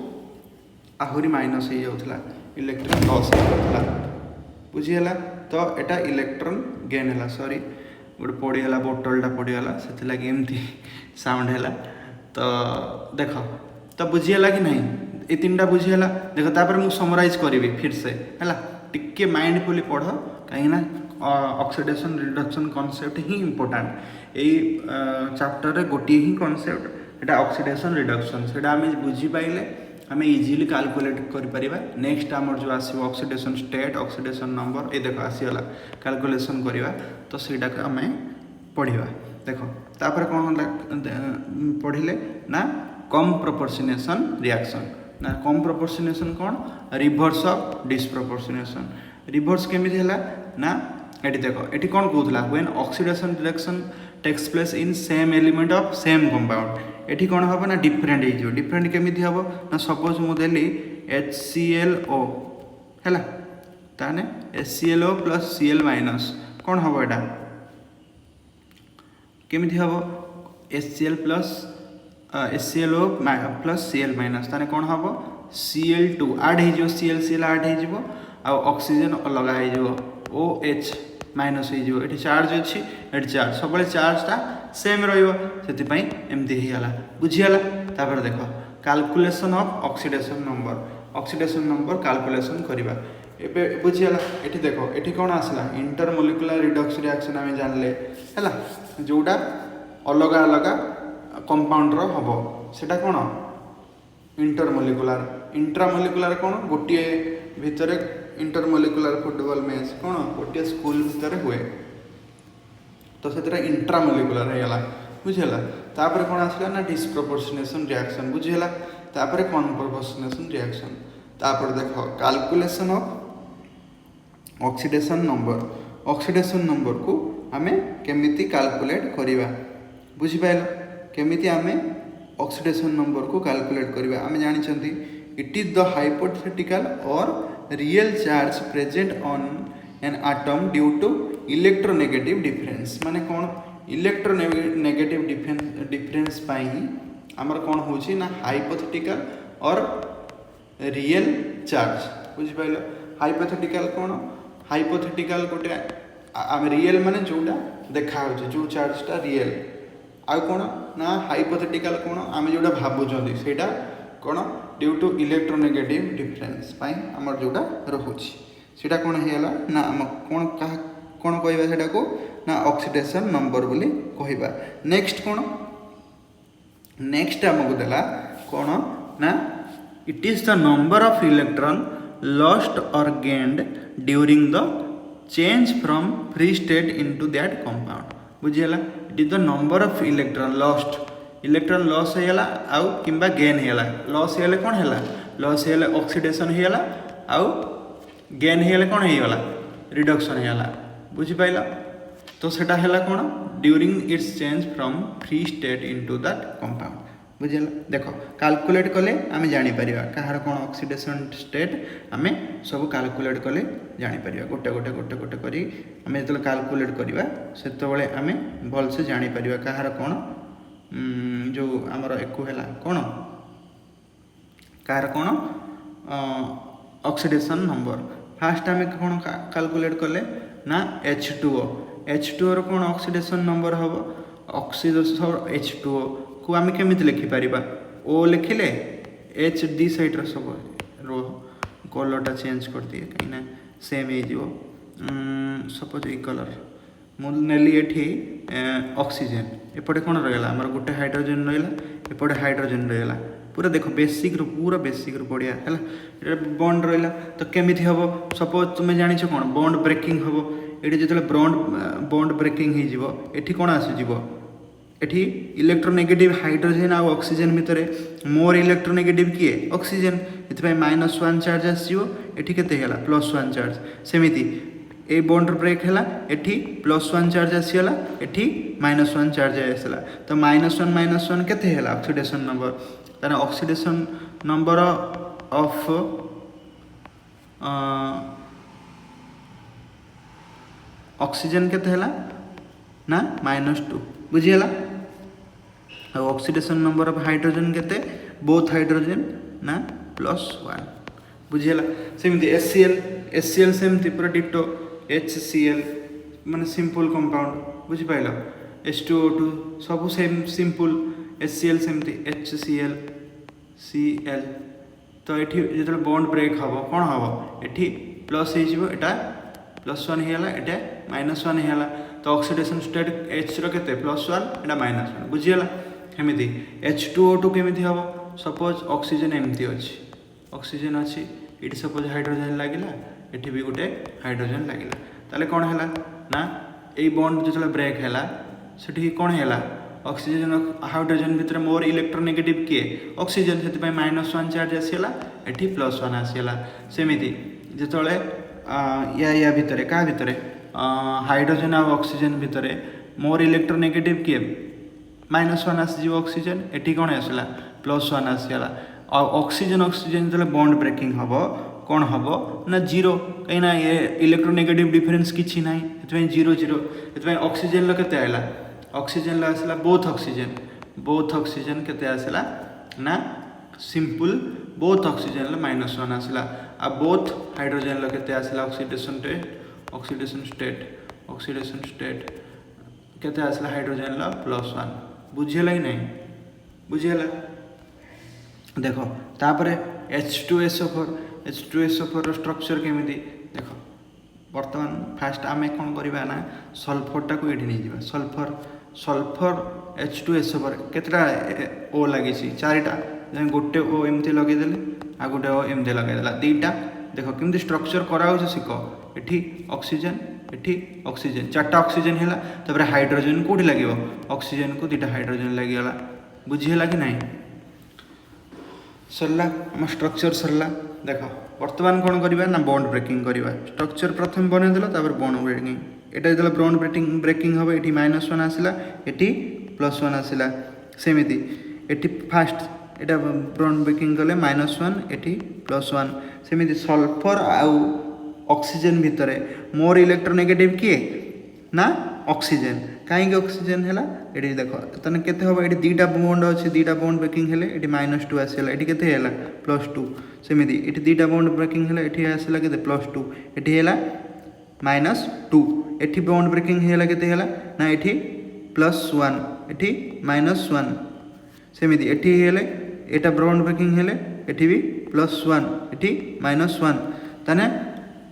आहुरी माइनस हो जाउतला इलेक्ट्रॉन लॉस होतला बुझियला तो एटा इलेक्ट्रॉन गेन हैला सॉरी गोटे पड़ीगला बोतलटा पड़ीगला से लगे एमती साउंड हैला तो देख तो बुझीगला कि नहीं ये तीन टा बुझीगला देख तापर मु समराइज करी फिर से हैला टिके माइंडफुली पढ़ कहीं ऑक्सीडेशन रिडक्शन कॉन्सेप्ट ही इंपोर्टेंट यही चैप्टर रे गोटी ही कॉन्सेप्ट एटा ऑक्सीडेशन रिडक्शन सेटा आमे बुझी पाइले आमे इजीली कैलकुलेट करि परिबा नेक्स्ट हमर जो आसी oxidation state oxidation number A देखो आसीला कैलकुलेशन करिवा तो सेटा के आमे पढ़िबा देखो तापर कोन पढ़िले ना कम प्रोपोर्शनेशन रिएक्शन ना कम प्रोपोर्शनेशन कोन रिवर्स ऑफ डिसप्रोपोर्शनेशन रिवर्स केमिति हैला ना एटी देखो एटी कोन कहउतला when oxidation reduction takes place in same element of same compound एटी कोन हबो ना डिफरेंट हे जो डिफरेंट केमिति हबो ना सपोज मु देली HClO हैला ताने HClO + Cl- कोन हबो एटा केमिति हबो HCl + HClO + Cl- ताने कोन हबो Cl2 ऐड हे जो Cl ऐड हे जो आ ऑक्सीजन अलग हे जो OH माइनस हो जो एठी चार्ज अछि एठी चार्ज सबले चार्जटा सेम रहिबो सेति पई एमति हे हला बुझियला तापर देखो calculation of oxidation number calculation करिबा एबे बुझियला एठी देखो एठी कोन आसला इंटरमोलिकुलर रिडक्स रिएक्शन आमे जानले हला जोडा अलग अलग कंपाउंड रो हबो सेटा कोन इंट्रामोलिकुलर कोन गोटिए भितरे इंटरमोलिकुलर फुटबॉल मैच कोन गोटे स्कूल भीतर हुए तो से इंट्रामोलिकुलर है बुझेला तापर कोन आसला ना डिसप्रोपोर्शनेशन रिएक्शन बुझेला तापर कॉन्प्रोपोर्शनेशन रिएक्शन तापर देखो कैलकुलेशन ऑफ ऑक्सीडेशन नंबर को हमें केमिति कैलकुलेट करिवा बुझि पाइलो केमिति हमें ऑक्सीडेशन नंबर को कैलकुलेट करिवा हमें जानि छंती इट इज द हाइपोथेटिकल और real charge present on an atom due to electronegative difference माने कौन इलेक्ट्रोनेगेटिव डिफरेंस पाई आमर कौन होची ना हाइपोथेटिकल और रियल चार्ज बुझि पाइलो हाइपोथेटिकल गोटे आम रियल माने जोटा देखा होची जो चार्जटा रियल आ कौन ना हाइपोथेटिकल कौन आम जोटा भाबुचंदी सेटा कौन ड्यू टू इलेक्ट्रोनेगेटिव डिफरेंस पाई आमर जोटा रहुची सेटा कौन हेला ना आम कौन कौन कहबा सेटा को ना ऑक्सीडेशन नंबर बोली कहबा नेक्स्ट हमको देला कौन ना it is the number of electron lost और gained during the change from free state into that compound बुझियला it is the number of electron loss हेला आउ किंबा गेन हेला लॉस हेले कोन हेला लॉस हेले ऑक्सीडेशन हेला आउ गेन हेले कोन हेला रिडक्शन हेला बुझि पाइला तो सेटा हेला कोन during its change from free state into that compound बुझियला देखो कैलकुलेट कले आमे जानि परिबा कहार कोन ऑक्सीडेशन स्टेट आमे सब कैलकुलेट कले जानि परिबा गोटे करी आमे जतले कैलकुलेट करिबा सेतो बेले आमे भल से जानि परिबा कहार कोन जो आमर एकु हैला कोन कार कोन ऑक्सीडेशन नंबर फास्ट आमे कोन कैलकुलेट कले ना H2O रो कोन ऑक्सीडेशन नंबर हबो ऑक्सीडेशन H2O को आमे केमिति लिखि परिबा O लिखिले H दी साइड रो सब रो कलरटा चेंज कर दिए कहीं ना सेम हे जो सपोज ये कलर मुझे एठी ऑक्सीजन एपटे कौन रहा आमर गोटे हाइड्रोजन रहा एपटे हाइड्रोजन रहा पूरा देख बेसिक रू पूरा बेसिक रू बढ़िया है बॉन्ड रहा तो केमी हम सपोज तुम्हें जान कौन बॉन्ड ब्रेकिंग हम ये जो बॉन्ड ब्रेकिंग होठी कौन आसुव एठी इलेक्ट्रोनेगेटिव हाइड्रोजन आ ऑक्सीजन भितर मोर इलेक्ट्रोनेगेटिव किए ऑक्सीजन ये -1 चार्ज आसो एठी केते हैला +1 चार्ज सेमिति ए बॉन्ड ब्रेक है एठी +1 चार्ज आसीगला एठी -1 चार्ज आसला तो -1 केते हैला ऑक्सीडेशन नंबर ताने ऑक्सीडेशन नंबर ऑफ ऑक्सीजन केते हैला ना -2 बुझीगला ऑक्सीडेशन नंबर ऑफ हाइड्रोजन केते बोथ हाइड्रोजन ना +1 बुझीगला सेमिति HCl सेमिति पूरा डिटो HCl माने सिंपल कंपाउंड बुझी पाइल H2O2 सब same simple HCl सेमिति HCl Cl तो एठी जेतले बॉन्ड ब्रेक हबो कोन हबो एठी प्लस हे जिवो एटा +1 हेला एटा -1 हेला तो ऑक्सीडेशन स्टेट H रो केते +1 एटा -1 बुझीगला हेमिति H2O2 केमिति हबो सपोज ऑक्सीजन एमिति अछि ऑक्सीजन अछि इटी सपोज हाइड्रोजन लागिला एठी भी गोटे हाइड्रोजन लागिला ताले कोन हैला ना ए बॉन्ड जेतले ब्रेक हैला सेठी कोन हैला ऑक्सीजन हाइड्रोजन भितर मोर इलेक्ट्रोनेगेटिव किए ऑक्सीजन से -1 चार्ज आसीला एठी +1 आसीला सेमिति जेतले या भितर का भितर हाइड्रोजन आ ऑक्सीजन भितर मोर इलेक्ट्रोनेगेटिव किए -1 आसी ऑक्सीजन एठी कोन आसीला +1 आसीला ऑक्सीजन जो बॉन्ड ब्रेकिंग हम कौन हम ना 0 कहीं ये इलेक्ट्रोनेगेटिव डिफरेंस किसी ना 0 0 ये ऑक्सीजन केते आइला ऑक्सीजन आसला बोथ ऑक्सीजन केते आसला ना सिंपल बोथ ऑक्सीजन -1 आसला आ बोथ हाइड्रोजन केते आसला ऑक्सीडेशन स्टेट केते आसला हाइड्रोजन +1 बुझेला कि नहीं बुझेला देख तापर H2SO4 स्ट्रक्चर केमिति देख बर्तमान फास्ट आम कौन करवा ना सल्फरटा को ये नहीं जावा सल्फर H2SO4 केतटा O लगी 4टा गोटे O एमती लगेदेले आ गोटे O एमती लगेदेला दीटा देख केमती स्ट्रक्चर करा शिख एठी ऑक्सीजन 4टा ऑक्सीजन है तापर हाइड्रोजन कौटी लगे ऑक्सीजन को 2टा हाइड्रोजन लगिगला बुझीगला कि नहीं सरला आम स्ट्रक्चर सरला देख बर्तमान कौन करवा ना बॉन्ड ब्रेकिंग करवा स्ट्रक्चर प्रथम बनईदेल तापर बॉन्ड ब्रेकिंग एटा जो बॉन्ड ब्रेकिंग हम ये -1 आसला ये +1 आसला सेमिति एटी फास्ट एटा बॉन्ड ब्रेकिंग कले -1 ये +1 सेमिति सल्फर आउ ऑक्सीजन भितर मोर इलेक्ट्रोनेगेटिव किए ना ऑक्सीजन कहीं ऑक्सीजन है ये देख तेना के हम ये 2टा बॉन्ड अच्छे 2टा बॉन्ड ब्रेकिंग है ये -2 आसला ये केते है +2 सेमिति ये 2टा बॉन्ड ब्रेकिंग है ये आसला के +2 ये है -2 ये बॉन्ड ब्रेकिंग है केते है ना ये +1 ये -1 सेमिति ये एटा बॉन्ड ब्रेकिंग है ये भी +1 ये -1 ताने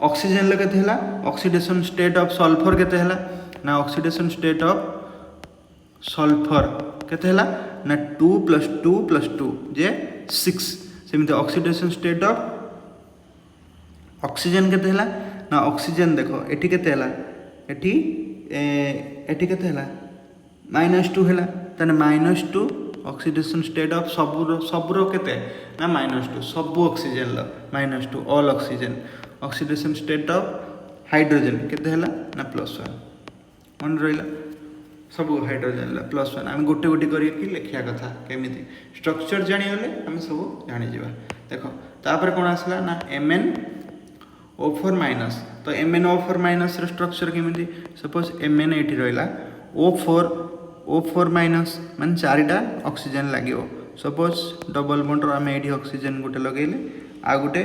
ऑक्सीजन केते है ऑक्सीडेशन स्टेट ऑफ सल्फर केते है ना ऑक्सीडेशन स्टेट ऑफ सल्फर केते है ना 2 + 2 + 2 जे 6 सेमिति ऑक्सीडेशन स्टेट ऑफ ऑक्सीजन केते है ना ऑक्सीजन देखो एठी केते है एठी केते है -2 है ताने -2 ऑक्सीडेशन स्टेट ऑफ सबुर केते ना -2 सब oxygen -2 all oxidation state of hydrogen केते है ना +1 मन रहा सब हाइड्रोजन +1 आम गोटे गोटे करके लिखा कथा केमिति स्ट्रक्चर जानीगले आम सब जानीजा देख तापर कौन आसला ना MnO4- तो MnO4- स्ट्रक्चर केमिति सपोज Mn ये रहा O4 माइनस मान 4टा ऑक्सीजन लगे सपोज डबल बॉन्डर आम ये ऑक्सीजन गोटे लगेले आ गोटे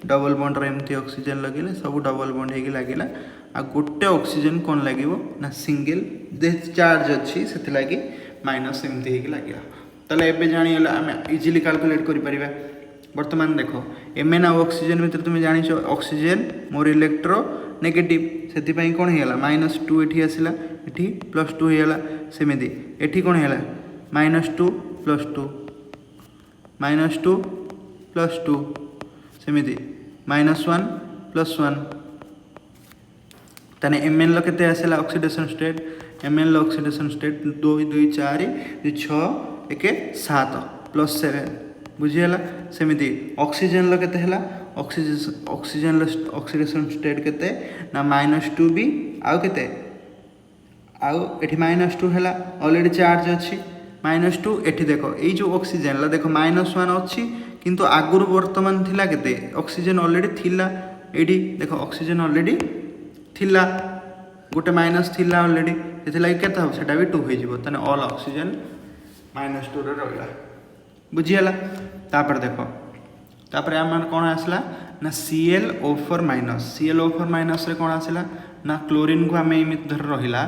डबल बॉन्डर एमती ऑक्सीजन लगे सब डबल बॉन्ड हो लगे आ गोटे ऑक्सीजन कौन लगे ना सिंगल चार्ज अच्छी से लगी माइनस एमती लगे ताले एबे जानीगला आम इजिली कैलकुलेट कर परिबा बर्तमान देख Mn आ ऑक्सीजन भितर तुम जान ऑक्सीजन मोर इलेक्ट्रो नेगेटिव से कौन होगा -2 एठी आसला एठी +2 होगा सेमती एठी कौन होगा -2 +2 -2 +2 सेमती -1 +1 ताने mn लो केते आसला ऑक्सीडेशन स्टेट mn लो ऑक्सीडेशन स्टेट 2 2 4 6 1 7 +7 बुझीगला सेमती ऑक्सीजन लो केते हला ऑक्सीजन लो ऑक्सीडेशन स्टेट केते ना -2 भी आउ केते आउ एठी -2 हला ऑलरेडी चार्ज अछि -2 एठी देखो ए जो ऑक्सीजन ला देखो -1 अछि किंतु आगुर वर्तमान थिला केते ऑक्सीजन ऑलरेडी थिला एडी देखो ऑक्सीजन ऑलरेडी थिला गोटे माइनस थिला ऑलरेडी से केते हो सेटा भी 2 हो जिवो तने ऑल ऑक्सीजन -2 रे रहला बुझियला तापर देखो तापर आम कोन आसला ना ClO4- ClO4- रे कोन आसला ना क्लोरीन को आमे इमित धर रहिला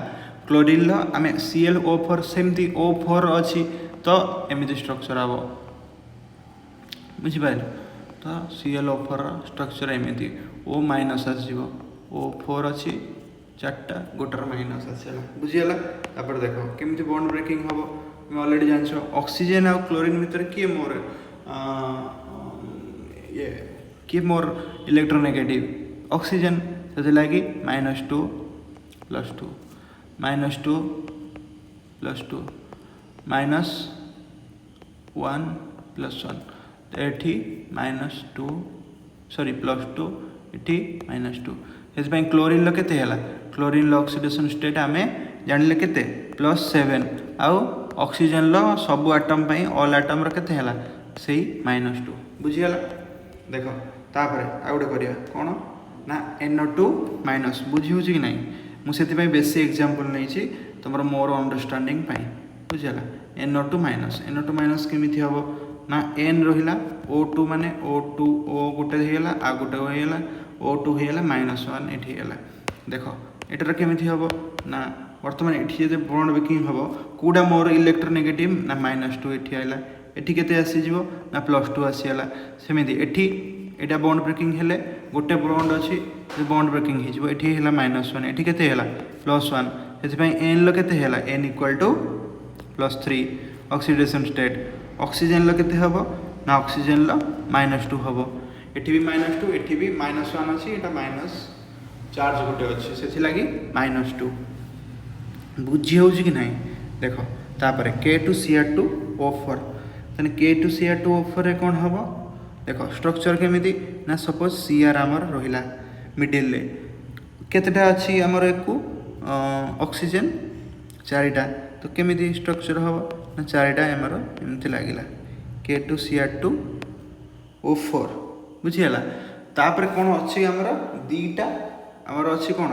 क्लोरीन लो आमे ClO4 सेमती O4 अछि तो एमिति स्ट्रक्चर आबो बुझि पाइल तो ClO4 स्ट्रक्चर एमिति O- आसीबो O4 अछि चारटा गोटर माइनस आसला बुझियला तापर देखो केमिति बॉन्ड ब्रेकिंग हबो मैं ऑलरेडी जानछो ऑक्सीजन और क्लोरीन भीतर किए मोर ये किए मोर इलेक्ट्रोनेगेटिव ऑक्सीजन से लागी -2 +2 -2 +2 -1 +1 एठी -2 सॉरी +2 एठी -2 इसमें क्लोरीन लो केते हला क्लोरीन लो ऑक्सीडेशन स्टेट आमे जानले केते +7 आउ ऑक्सीजन लो सब एटम पई ऑल एटम रो केते हला सेही -2 बुझियला देखो तापरे आ गुटे करिया कोन ना NO2- बुझी होची कि नहीं मु सेति पई बेसी एग्जांपल नै छी तमरो मोर अंडरस्टैंडिंग पई बुझियला NO2- केमिति हबो ना N रहिला O2 माने O2 O गुटे हेला आ गुटे हेला O2 हेला -1 एठी हेला देखो एटर केमिति हबो ना वर्तमान एठी जे बॉन्ड ब्रेकिंग हबो कोडा मोर इलेक्ट्रोनेगेटिव ना -2 एठी आइला एठी केते आसी जिवो ना +2 आसीला सेमिति एठी एटा बॉन्ड ब्रेकिंग हेले गोटे बॉन्ड अछि जे बॉन्ड ब्रेकिंग हि जिवो एठी हेला -1 एठी केते हेला +1 सेति पई N लो केते हेला N = +3 ऑक्सीडेशन स्टेट ऑक्सीजन लो केते हबो ना ऑक्सीजन लो -2 हबो एठी भी -2 एठी भी -1 अछि एटा माइनस चार्ज गोटे अछि सेथि लागि -2 बुझी होउची कि नहीं देखो तापरे K2Cr2O4 तने K2Cr2O4 रे कोन हबो देखो स्ट्रक्चर केमिति ना सपोज Cr हमर रहिला मिडिल ले केतेटा अछि हमर एकु ऑक्सीजन चारिटा तो केमिति स्ट्रक्चर हबो ना चारिटा हमर एमति लागिला K2Cr2O4 बुझियला तापरे कोन अछि हमर दीटा हमर अछि कोन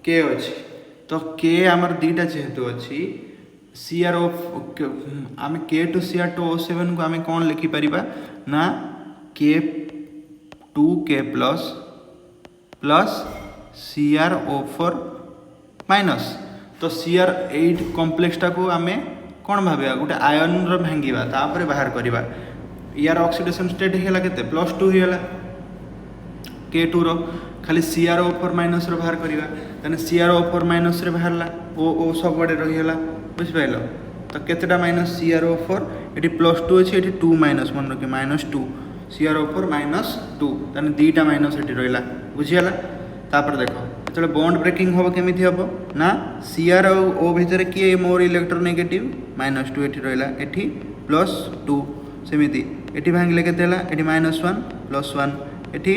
K अछि तो K हमर दीटा जेहेतु अछि CrO आमे K2Cr2O7 को आमे कोन लिखि परिबा ना K2K+ CrO4- तो Cr8 कॉम्प्लेक्स टा को आमे कोन भाबिया गोटे आयन रो भांगीबा तापरे बाहर करिबा यार ऑक्सीडेशन स्टेट हेला केते +2 हेला K2 रो खाली CrO4- रो बाहर करिबा तने CrO4- रे बाहरला O सब बडे रहिला बुझ पाइलो तो केतेटा माइनस CrO4 एटी +2 अछि एटी 2- मन रखि -2 CrO4- 2 तने दीटा माइनस एटी रहिला बुझियला तापर देखो एतले बॉन्ड ब्रेकिंग होबो केमिति होबो ना Cr और O भितर किए मोर इलेक्ट्रोनेगेटिव -2 एटी रहिला एटी +2 सेमिति एटी भांगले केतेला एटी -1 +1 एटी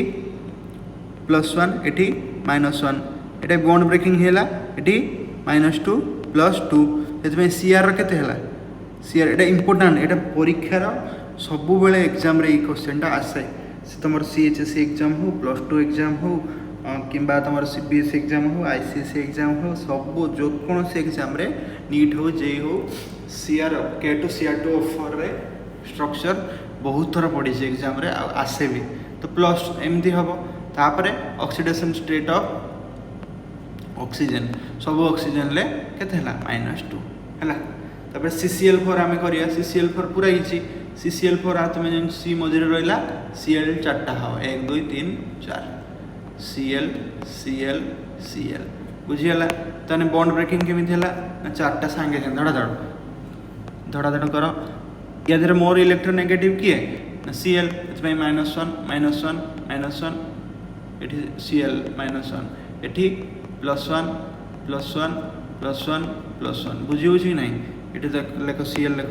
+1 एटी -1 एटा बॉन्ड ब्रेकिंग हेला एटी -2 +2 एतमे Cr केते हेला Cr एटा इंपोर्टेंट एटा परीक्षार सबु बेले एग्जाम रे ई क्वेश्चनटा आसे से तमर CHSC एग्जाम हो +2 एग्जाम हो किंबा तमर CBSE एग्जाम हो ICSE एग्जाम हो सबु जो कोन से एग्जाम रे नीट हो जेई हो Cr K2Cr2O4 रे स्ट्रक्चर बहुत थोड़ा पड़ी से एग्जाम रे आसे भी तो प्लस एमती हबो तापरे ऑक्सीडेशन स्टेट ऑफ ऑक्सीजन सब ऑक्सीजन ले केते हला -2 हला तापर CCl4 आमे करिया CCl4 पूरा इची CCl4 आ तुमे जन C मझरे रहिला Cl चारटा हो 1 2 3 4 Cl Cl Cl बुझीगला ताने बॉन्ड ब्रेकिंग केमिति हला ना चारटा सांगे धड़ा धड़ कर या देर मोर इलेक्ट्रोनेगेटिव किए ना Cl एथि -1 एठी Cl -1 एठी +1 +1 +1 +1 बुझी नहीं एठी लेख Cl लेख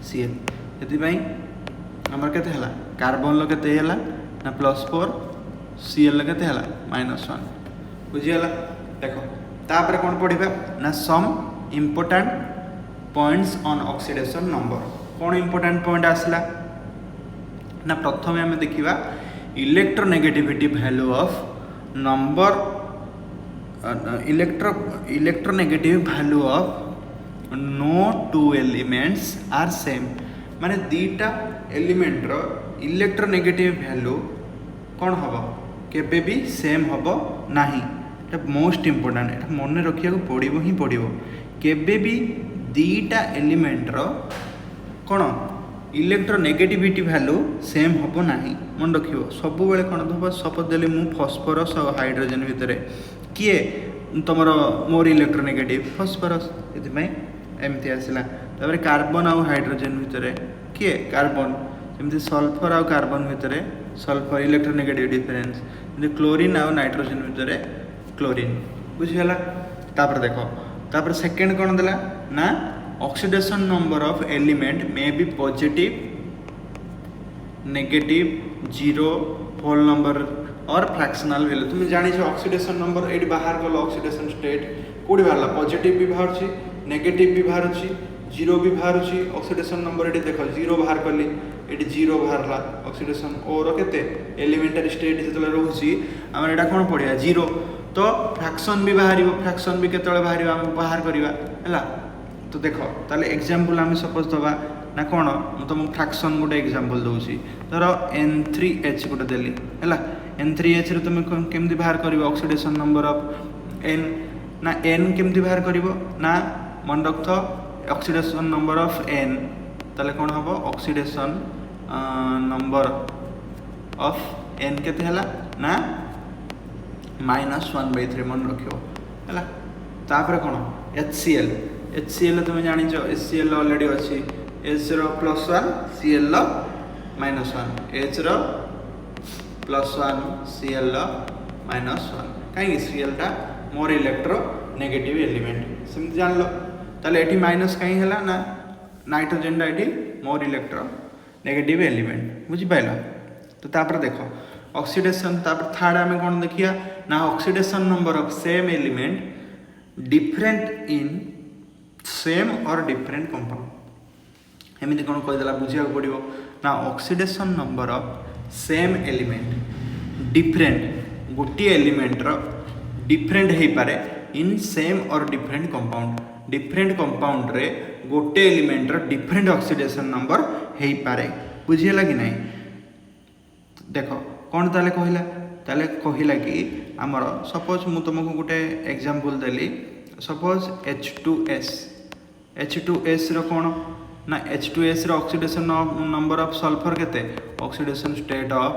Cl एथि हमर केते हला कार्बन लो केते हला ना +4 Cl केते हला -1 बुझीगला देखो तापर कोन पढिबा ना some important points on oxidation number कौन इम्पोर्टेंट पॉइंट आसला ना प्रथम आम देखा electronegativity value of number electronegative value of no two elements are same माने दीटा एलिमेंट रो इलेक्ट्रोनेगेटिव वैल्यू कौन हम केबे भी सेम हम नाही मोस्ट इम्पोर्टेंट एटा मन रखिया पड़ो ही पड़ो केबे भी दीटा एलिमेंट रो कौन इलेक्ट्रोनेगेटिविटी वैल्यू सेम हम ना मन रखियो सब बेले कौन हम सपोज देली मु फॉस्फोरस और हाइड्रोजन भितर किए तुम मोर इलेक्ट्रोनेगेटिव फॉस्फोरस ये एमती आसला तापर कार्बन आउ हाइड्रोजन भितर किए कार्बन जमी सल्फर आउ कार्बन भितर सल्फर इलेक्ट्रोनेगेटिव डिफरेंस क्लोरीन आउ नाइट्रोजन भितर क्लोरीन बुझीगला तापर देखो तापर सेकेंड कौन देला ना oxidation number of element may be positive negative zero whole number और फ्रैक्शनल वैल्यू तुम जानी ऑक्सीडेशन नंबर ये बाहर गल ऑक्सीडेशन स्टेट कौटी बाहर पॉजिटिव भी बाहर नेगेटिव भी बाहर जीरो भी बाहर ऑक्सीडेशन नंबर ये देख जीरो बाहर कली ये जीरो बाहर ऑक्सीडेशन और केते एलिमेंटरी स्टेट जो रोचे आम यहाँ कौन पढ़ा जीरो तो फ्रैक्शन भी बाहर फ्रैक्शन भी केतले बाहर करवा है तो देख ताले एग्जांपल आम सपोज दबा ना कौन मुझे तुमको फ्रैक्शन गोटे एग्जांपल दूसरी धर N3H गोटे देली है N3H रे तुम केमती बाहर कर ऑक्सीडेशन नंबर ऑफ N ना N केमती बाहर कर ना मन रख ऑक्सीडेशन नंबर ऑफ N ताले कौन हम ऑक्सीडेशन नंबर ऑफ N केते हला ना -1/3 मन रखियो है तापर कौन HCl तुम जान HCl ऑलरेडी अच्छी H रो +1 Cl रो -1 H रो +1 Cl रो -1 कहीं Cl टा मोर इलेक्ट्रो नेगेटिव एलिमेंट सेम जान लो ताले एठी माइनस कहीं हला ना नाइट्रोजन टा एठी मोर इलेक्ट्रो नेगेटिव एलिमेंट बुझी पाइल तो तापर देखो ऑक्सीडेशन तापर थर्ड आमे कोन देखिया ना oxidation number of same element different in same और डिफरेंट कंपाउंड एमती कौन कहीदेला बुझा पड़ो ना oxidation number of same element different गोटे एलिमेंट रो डिफरेंट हो पारे इन सेम और डिफरेंट कंपाउंड रे गोटे एलिमेंट रो डिफरेंट ऑक्सीडेशन नंबर हो पारे बुझीगला कि नहीं देख कौन ताले कहला कि आमर सपोज मु तुमको गोटे एग्जांपल देली सपोज H2S रो कौन ना H2S रो ऑक्सीडेशन नंबर ऑफ सल्फर केते ऑक्सीडेशन स्टेट ऑफ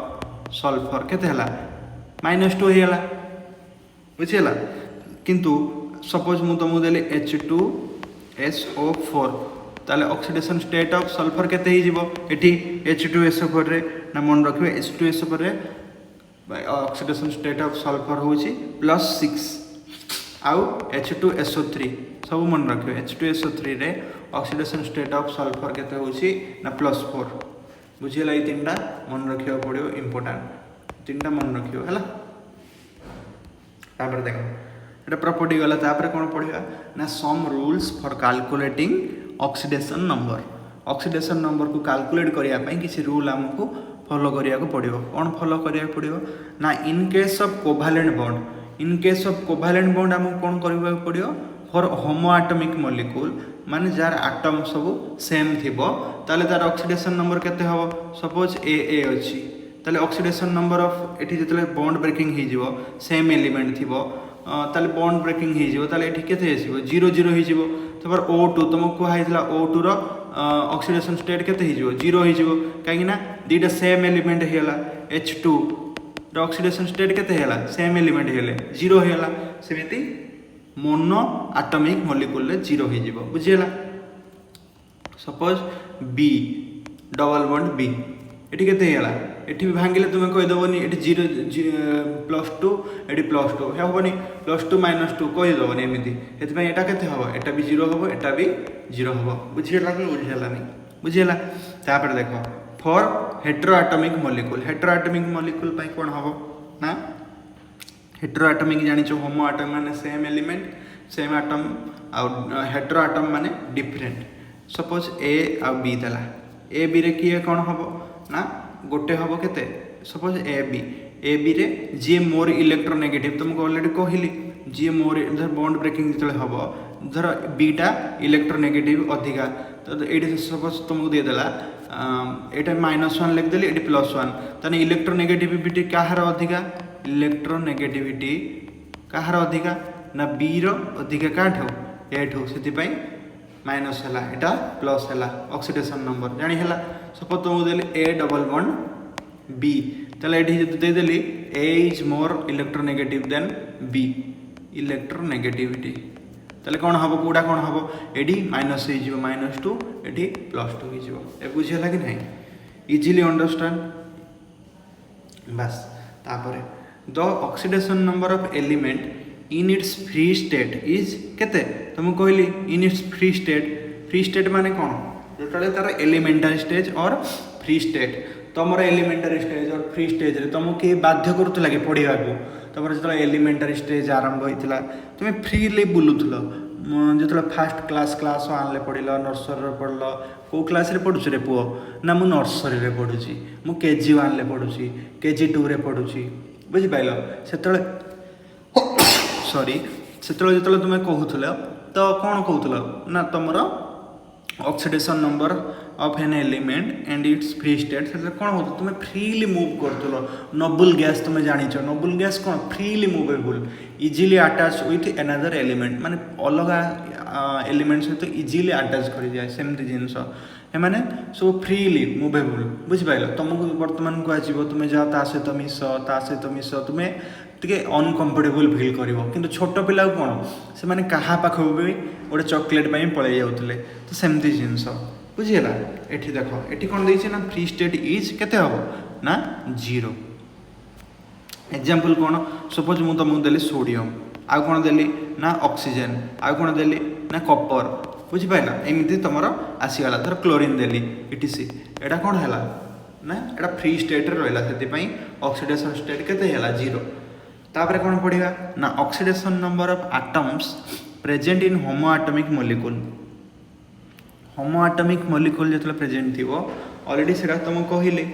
सल्फर केते हला -2 होइला बुझिला किंतु सपोज मु तुमको देली H2SO4 ताले ऑक्सीडेशन स्टेट ऑफ सल्फर केते ही जीवो एठी H2SO4 रे ना मन रखिबे H2SO4 रे ऑक्सीडेशन स्टेट ऑफ सल्फर होची +6 आउ H2SO3 सब मन रखियो H2SO3 रे ऑक्सीडेशन स्टेट ऑफ सल्फर केते होची ना +4 बुझिला ई तीनटा मन रखियो पड़ियो इंपोर्टेंट तीनटा मन रखियो हला तापर देखो एटा प्रॉपर्टी गला तापर कोन पढिया ना some rules for calculating oxidation number को कैलकुलेट करिया पई किछि रूल हमको फॉलो करिया को पड़ियो कोन फॉलो करिया पड़ियो ना in case of covalent bond हमको कौन करबा पड़ियो फॉर होमो एटॉमिक मॉलिक्यूल माने जार एटम सब सेम थिबो ताले तार ऑक्सीडेशन नंबर केते हो सपोज AA अछि ताले ऑक्सीडेशन नंबर ऑफ एठी जतले बॉन्ड ब्रेकिंग हे जिवो सेम एलिमेंट थिबो ताले बॉन्ड ब्रेकिंग हे जिवो ताले एठी केते आसीबो 0 0 हे जिवो तबर O2 तुमको हाइतला O2 रो ऑक्सीडेशन स्टेट केते हो जीरो हो कहीं दीटा सेम एलिमेंट होगा H2 ऑक्सीडेशन स्टेट केते होला सेम एलिमेंट हेले जीरो होगा सेमिति मोनो एटॉमिक मॉलिक्यूल रे जीरो हो बुझीला suppose B double bond B एटी केते होला एटी भी भांगिले तुम कहीदेवनी ये जीरो +2 ये +2 हेबनी +2 -2 कहीदेवनी एमती से यहाँ के हम एटा भी जीरो हम एटा भी जीरो हम बुझीला कि बुझेलानी बुझीला तापर देख फॉर हेटेरोएटॉमिक मॉलिक्यूल कौन हम ना हेटेरोएटॉमिक जानिछ होमो एटम माने सेम एलिमेंट सेम एटम आ हेटेरोएटम माने डिफरेंट सपोज A आ B देला A B रे किए कौन हम ना गोटे हम केते सपोज ए बी रे जी मोर इलेक्ट्रोनेगेटिव तुमको ऑलरेडी कहली जी मोर धर बॉन्ड ब्रेकिंग जो हम धर बीटा इलेक्ट्रोनेगेटिव अधिका तो ये सपोज तुमको दीदेला ये -1 लिखदेली ये +1 ताने इलेक्ट्रोनेगेटिविटी कहार अधिका इलेक्ट्रोनेगेटिविटी कहार अधिका ना बी रो अधिका काठो ए ठो से माइनस है एटा प्लस है ऑक्सीडेशन नंबर जानी है सपोज तुमको देली A डबल बॉन्ड B ताले ये देदेली A is more electronegative than B electronegativity ताले कौन हम कौटा कौन हम एडी माइनस -2 एडी +2 हो बुझेला कि नहीं इजिली अंडरस्टैंड बस तापर the oxidation number of element in its free state is केते तुम कहली इन इट्स फ्री स्टेट माने कौन जो तार एलिमेंटरी स्टेज और फ्री स्टेट तुम एलिमेंटरी स्टेज और फ्री स्टेज रे तुमको किए बाध्य करूला कि पढ़ा को तुम जो एलिमेंटरी स्टेज आरंभ होता तुम फ्रीली बुलूल जो फास्ट क्लास 1 पढ़ल नर्सरी पढ़ल कौ क्लास पढ़ुच रे पुओ ना मु नर्सरी पढ़ुची मु KG 1 पढ़ुची KG 2 पढ़ुची बुझिपाल से सॉरी से जो तुम कहूल तो कौन कहूल ना तुम oxidation number of an element and it's free state से कौन हो तुम फ्रीली मूव कर नोबल गैस तुम जानिच नोबल गैस कौन freely movable easily attach with another element माने अलग एलिमेंट सहित इजिली अटैच कर जाए सेमती जिनस एमाने सब फ्रीली मूवेबल बुझिपाल तुमको बर्तमान कह तुम जाओ ता सहित मिस तुम्हें टे अनकम्फर्टेबल फिल कर कि छोट पिला कौन से मैंने क्या पाखक भी गोटे चॉकलेट पलि जाते तो सेमती जिनस बुझीगला एठी देख एठी कौन देछि ना फ्री स्टेट इज केते हम ना 0 एग्जांपल कौन सपोज मु तुमको देली सोडियम आ कौन देली ना ऑक्सीजन आ कौन देली ना कॉपर बुझिपाइल एमती तुम आसीगला धर क्लोरीन देली इटीसी एटा कौन है ना एटा फ्री स्टेट रहा से ऑक्सीडेशन स्टेट केते है 0 तापर कौन पढ़ा ना oxidation number of atoms present in homo atomic molecule जो प्रेजेंट थी ऑलरेडी से तुम कहली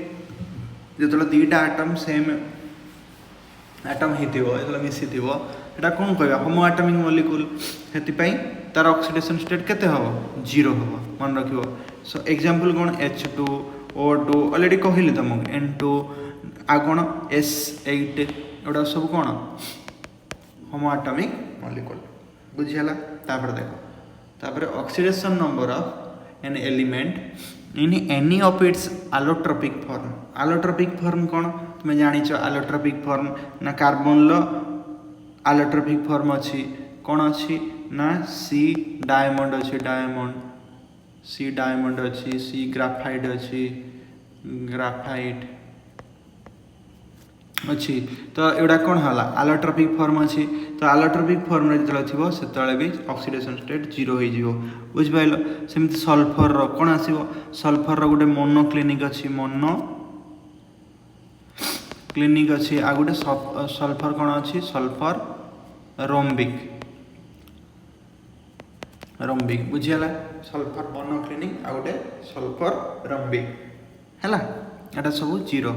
जो दीटा एटम सेम एटम होता मिसी थी कौन कह होमो एटॉमिक मॉलिक्यूल से तार ऑक्सीडेशन स्टेट केते हम 0 हम मन रखियो सो एग्जांपल कौन H2 O2 ऑलरेडी कहली तुमको N2 आ कौन S8 एटा सब कौन होमो एटॉमिक मॉलिक्यूल बुझीगला तापर देखो तापर oxidation number of an element in any of its allotropic form कौन तुम जानिच आलोट्रोपिक फॉर्म ना कार्बन लो आलोट्रोपिक फॉर्म अच्छी कौन अच्छी ना C डायमंड अच्छी C डायमंड अच्छी C ग्राफाइट अच्छी ग्राफाइट अच्छी तो एटा कौन है आलोट्रोपिक फॉर्म अच्छी तो आलोट्रोपिक फॉर्म रे जो से भी ऑक्सीडेशन स्टेट 0 हो बुझिपाल सेमती सल्फर कौन आसो सल्फर गोटे मोनो क्लिनिक अच्छी आ गोटे सल्फर कौन अच्छी सल्फर रोम्बिक बुझीगला सल्फर मोनो क्लिनिक आ गोटे सल्फर रोम्बिक है एटा सब 0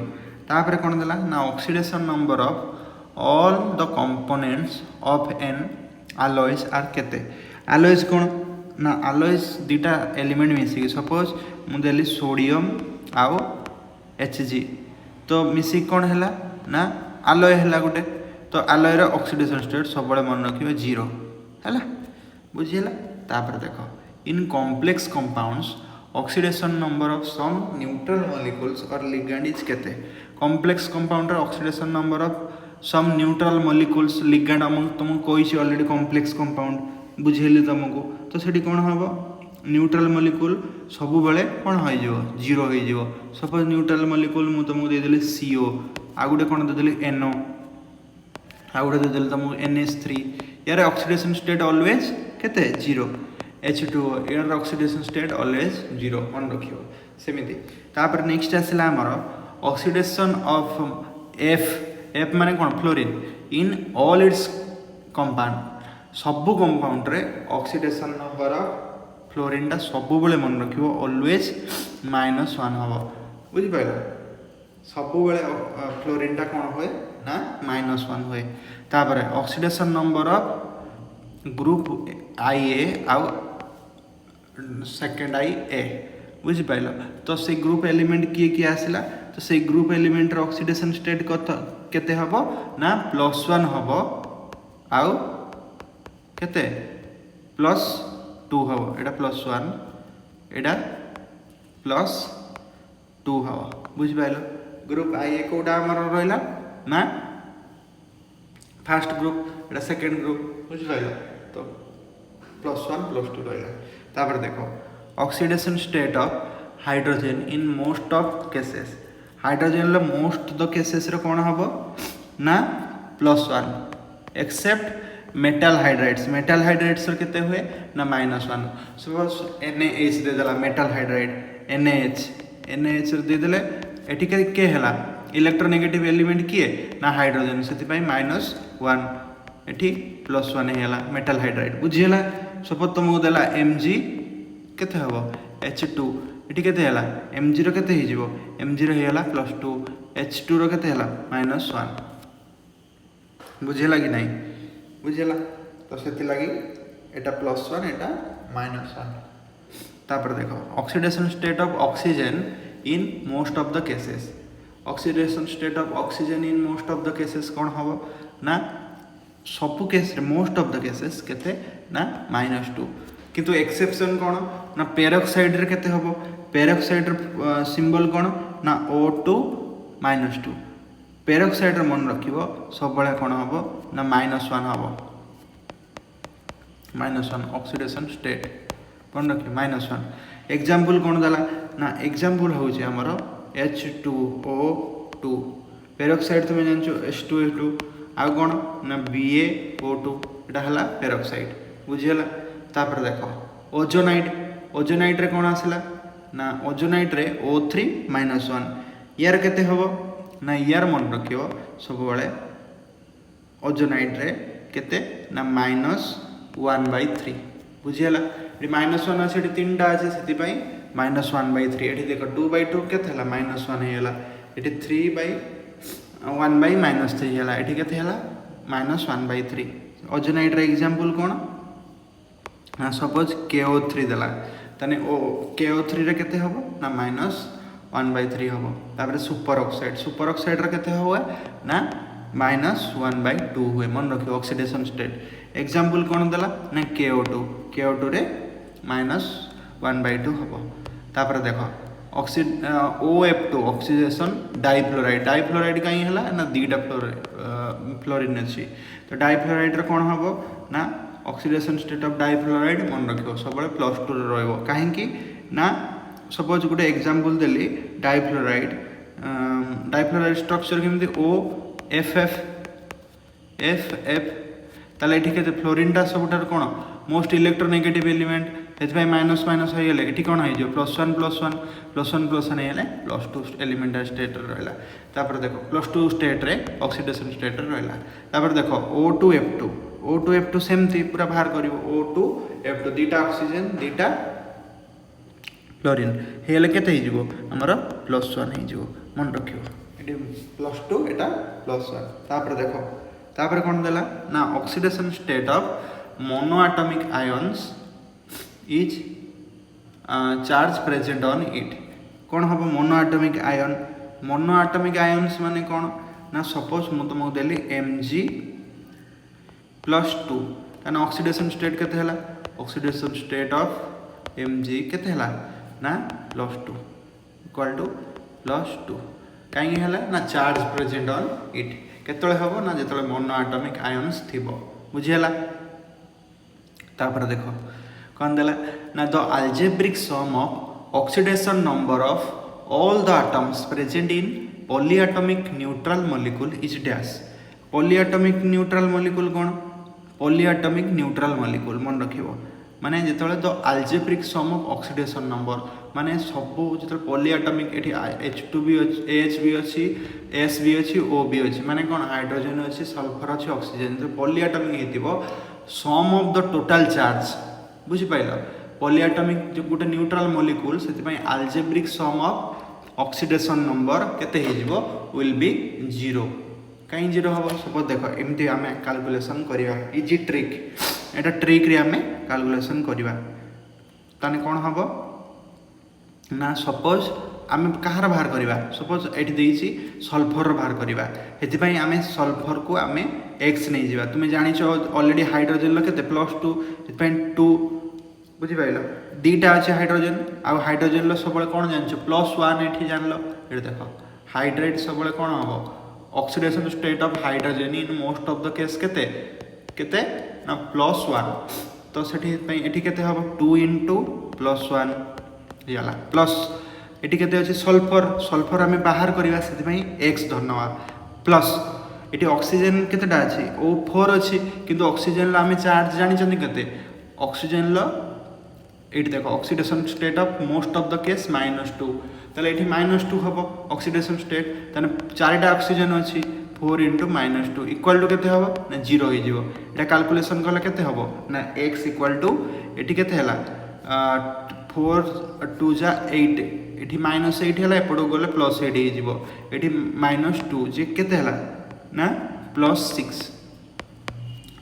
तापर कौन देला ना oxidation number of all the components of an alloys आर केते alloys कौन ना alloys दीटा एलिमेंट मिसिक सपोज मुझे सोडियम आउ Hg तो मिसिक कौन है ना alloy है गोटे तो alloy रो ऑक्सीडेशन स्टेट सब मन रखिए 0 है बुझीगला तापर देख in complex compounds oxidation number of some neutral molecules और लिगैंड इज केते complex compound oxidation number of some neutral molecules ligand तुमको कोई ऑलरेडी कॉम्प्लेक्स कंपाउंड बुझेली तुमको तो सेठी कौन हम न्यूट्रल मॉलिक्यूल सब बेले कौन हो जीरो हो सपोज न्यूट्रल मॉलिक्यूल मु तुमको देदेली CO आ गोटे कौन देदेली NO आ गोटे देदेली तुमको NH3 यार ऑक्सीडेशन स्टेट ऑलवेज केते जीरो H2O यार ऑक्सीडेशन स्टेट ऑलवेज जीरो मन रखियो सेमिति तापर नेक्स्ट आसला हमर ऑक्सीडेशन ऑफ F माने कौन fluorine in all its compound सबु कंपाउंड रे ऑक्सीडेशन नंबर ऑफ फ्लोरीन टा सब बेले मन रखियो ऑलवेज -1 हम बुझी पाइल सब बेले फ्लोरीन टा कौन हुए ना -1 हुए तापर oxidation number of group IA आउ सेकेंड IA बुझी पाइल तो से ग्रुप एलिमेंट किए आसला तो से ग्रुप एलिमेंट रो ऑक्सीडेशन स्टेट केते हबो ना +1 हबो आउ केते +2 हबो एटा +1 एटा +2 हबो बुझी पाइलो ग्रुप IA कोडा हमर रहला ना फर्स्ट ग्रुप एटा सेकंड ग्रुप बुझी पाइलो तो +1 +2 रहला तापर देखो oxidation state of hydrogen in most of cases hydrogen low most the cases रे कोन हबो ना +1 एक्सेप्ट मेटल हाइड्राइड्स रे केते हुए ना -1 सपोज NaH दे देला मेटल हाइड्राइड NaH रे दे देले एठी के हला इलेक्ट्रोनेगेटिव एलिमेंट किए ना हाइड्रोजन सेति पई -1 एठी +1 हेला मेटल हाइड्राइड बुझियला सपोज तुमको देला Mg केते हबो H2 एठी केते हला Mg रो केते हिजिवो Mg रो हेला +2 H2 रो केते हला -1 बुझियला कि नहीं बुझियला तो सेति लागि एटा +1 एटा -1 तापर देखो oxidation state of oxygen in most of the cases oxidation state of oxygen in most of the cases कोन हबो ना सब केस रे मोस्ट ऑफ द केसेस केते ना -2 किंतु एक्सेप्शन कोन ना पेरोक्साइड रे केते हबो पेरोक्साइड रे सिंबल कोन ना O2 -2 पेरोक्साइड रे मन रखिबो सब बेले कोन हबो ना -1 हबो -1 ऑक्सीडेशन स्टेट मन रखि -1 एग्जांपल कोन दला ना एग्जांपल होउची हमरो H2O2 पेरोक्साइड तुम जानचो H2O2 आ कोन ना BaO2 एटा हला पेरोक्साइड बुझियला तापर देखो ओजोनाइट रे कोन आसला ना ओजोनाइट रे O3 -1 यार केते हबो ना यार मन रखियो सब बेले ओजोनाइट रे केते ना -1/3 बुझियला -1 अछि तीनटा अछि सेति पई -1/3 एठी देखो 2/2 केते हला -1 हेला एठी 3/1/-3 हेला एठी केते हेला -1/3 ओजोनाइट रे एग्जांपल कोन ना सपोज KO3 देला तने KO3 रे केते हबो ना -1/3 हबो तापर सुपर ऑक्साइड रे केते होवे ना -1/2 हुए मन रखियो ऑक्सीडेशन स्टेट एग्जांपल कोन देला ना KO2 रे -1/2 हबो तापर देखो OF2 ऑक्सीडेशन डाइफ्लोराइड कहीं हला ना दीटा फ्लोरीन अछि तो डाइफ्लोराइड रे कोन हबो ना ऑक्सीडेशन स्टेट ऑफ डाइफ्लोराइड मन रखियो सब बेले +2 रे रहइबो काहे कि ना सपोज गोटे एग्जांपल देली डाइफ्लोराइड स्ट्रक्चर केमति OFF ताले एठी केते फ्लोरीन टा सबटार कोन मोस्ट इलेक्ट्रोनेगेटिव एलिमेंट एथि माइनस हो गेले एठी कोन हो जो +1 हेले +2 एलिमेंटल स्टेट रे रहला तापर देखो +2 स्टेट रे ऑक्सीडेशन स्टेट रे रहला तापर देखो O2F2 सेमती पूरा बाहर करिवो O2F2 दीटा ऑक्सीजन दीटा फ्लोरीन हेले केते हि जिवो हमर +1 हि जिवो मन रखियो एठी +2 एटा +1 तापर देखो तापर कोन देला ना oxidation state of monoatomic ions is charge present on it कौन हम मोनोएटॉमिक आयंस माने कौन ना सपोज मु तुमको देली Mg+2 ताने ऑक्सीडेशन स्टेट केते हला ऑक्सीडेशन स्टेट ऑफ Mg केते हला ना +2 इक्वल टू +2 कहीं ना चार्ज प्रेजेंट ऑन इट केतले हम ना जो मोनो एटॉमिक आयन्स थी बुझीगला तापर देखो कौन देला ना the algebraic sum of oxidation number of all the atoms present in polyatomic neutral molecule is dash polyatomic neutral molecule कौन पॉलीएटॉमिक न्यूट्रल मॉलिक्यूल मन रखिबो माने जेतले the algebraic sum of oxidation number माने सब जो पॉलीएटॉमिक एठी H2 भी अछि H भी अछि S भी अछि O भी अछि माने कोन हाइड्रोजन अछि सल्फर अछि ऑक्सीजन जो पॉलीएटॉमिक हेतिबो sum of the total charge बुझि पाइलो पॉलीएटॉमिक जो गोटे न्यूट्रल मॉलिक्यूल सेति पई algebraic sum of oxidation number केते हे जिवो विल बी 0 कहीं 0 हम सपोज देख एमती आम कैलकुलेशन करवा इजी ट्रिक एटा ट्रिक रे आम कैलकुलेशन करवा ताने कौन हम ना सपोज आम कहार बाहर करवा सपोज एठी देइछि सल्फर बाहर करवा हेतिपई आम सल्फर को आम एक्स नहीं जावा तुम जानिछ ऑलरेडी हाइड्रोजन लो केते +2 हेतिपई 2 बुझि पाइलो दीटा अछि हाइड्रोजन आ हाइड्रोजन लो सबले कोन जानिछ +1 एठी जानलो एठी देखो हाइड्रेट सबले कोन हबो oxidation state of hydrogen in most of the case केते केते ना +1 तो सेठी एठी केते हबो 2 * +1 याला प्लस एठी केते अछि सल्फर सल्फर हमें बाहर करबा सेति पई x धरनवा प्लस एठी ऑक्सीजन केतेटा अछि O4 अछि किंतु ऑक्सीजन ला हमें चार्ज जानि चंदी केते ऑक्सीजन ला एठी देखो oxidation state of most of the case -2 तले एठी -2 हबो ऑक्सीडेशन स्टेट तने चारिटा ऑक्सीजन अछि 4 * -2 इक्वल टू केते हबो ना 0 हे जिवो एटा कैलकुलेशन करला केते हबो ना x इक्वल टू एठी केते हला 4 2 जा 8 एठी -8 हला एपडो गले +8 हे जिवो एठी -2 जे केते हला ना +6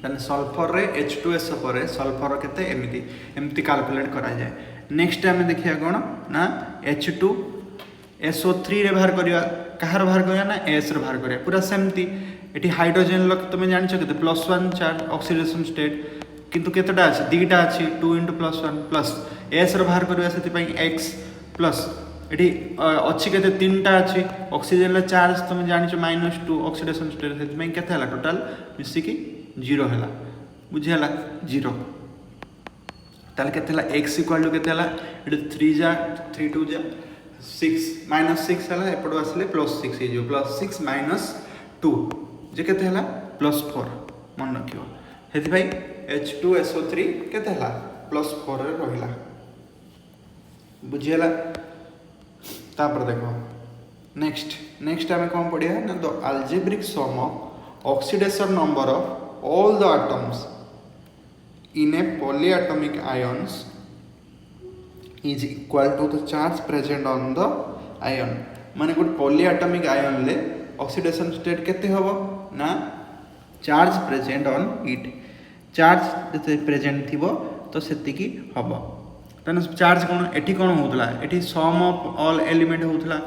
तने सल्फर रे H2SO पर सल्फर केते एमिति कैलकुलेट करा जाय नेक्स्ट टाइम देखिया कोन ना H2SO3 रे बाहर करिया कहार बाहर करिया ना S रे बाहर करिया पूरा सेमती एठी हाइड्रोजन लक तुम जानि छ केते +1 चार्ज ऑक्सीडेशन स्टेट किंतु केतेटा अछि दीटा अछि 2 * +1 प्लस S रे बाहर करिया सेति पई x प्लस एठी अछि केते तीनटा अछि ऑक्सीजन ला चार्ज तुम जानि छ -2 ऑक्सीडेशन स्टेट सेति पई केते हला टोटल मिसी की 0 हला बुझि हला 0 ताल केते हला x इक्वल टू केते हला एठी 3 जा 3 2 जा 6 -6 हला एपडो आसले +6 हे जो +6 - 2 जे केते हला +4 मन रखियो हेति भाई H2SO3 केते हला +4 रे रहिला बुझियला तापर देखो नेक्स्ट हमें कौन पढ़िया ना the algebraic sum of oxidation number of all the atoms in a polyatomic ions is equal to the charge present on the ion माने गुड पॉलीएटॉमिक आयन ले ऑक्सीडेशन स्टेट केते हबो ना charge present on it charge जते present थिबो तो सेति की हबो तने चार्ज कोन एठी कोन होतला एठी सम ऑफ ऑल एलिमेंट होतला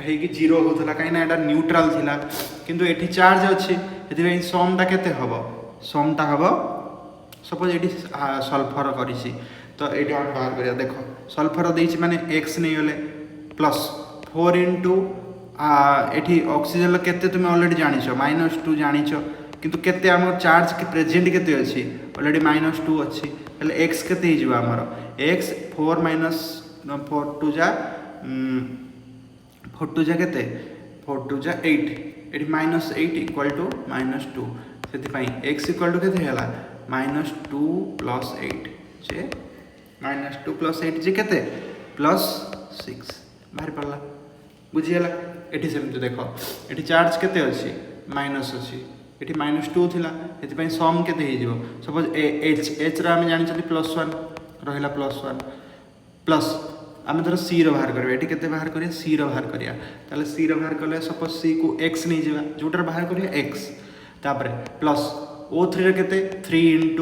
हे कि 0 होतला काई ना एटा न्यूट्रल थिला किंतु एठी चार्ज अछि एथि सम ता केते हबो सम ता हबो सपोज एठी सल्फर करिछि तो एठी हम बाहर करिया देखो सल्फर देछि माने x नै होले प्लस 4 एठी ऑक्सीजन ल केते तुम ऑलरेडी जानिछो -2 जानिछो किंतु केते हमर चार्ज के प्रेजेंट केते अछि ऑलरेडी -2 अछि हले x केते हिजो हमर x 4 - 4 2 जा 4 2 जा केते 4 2 जा 8 एठी -8 इक्वल टू -2 सेति पई x इक्वल टू केते हला -2 + 8 जे -2 + 8 जे केते +6 बाहर पड़ला बुझियला एठी सेमते देखो एठी चार्ज केते अछि माइनस अछि एठी -2 थिला एति पई सम केते हे जिवो सपोज h रा हम जानि चली +1 रहिला +1 प्लस आम धर सी रो बाहर करबा एठी केते बाहर करिया सी रो बाहर करिया ताले सी रो बाहर करले सपोज सी को x नै जेबा जोटर बाहर करिया x तापर प्लस O3 रे केते 3 *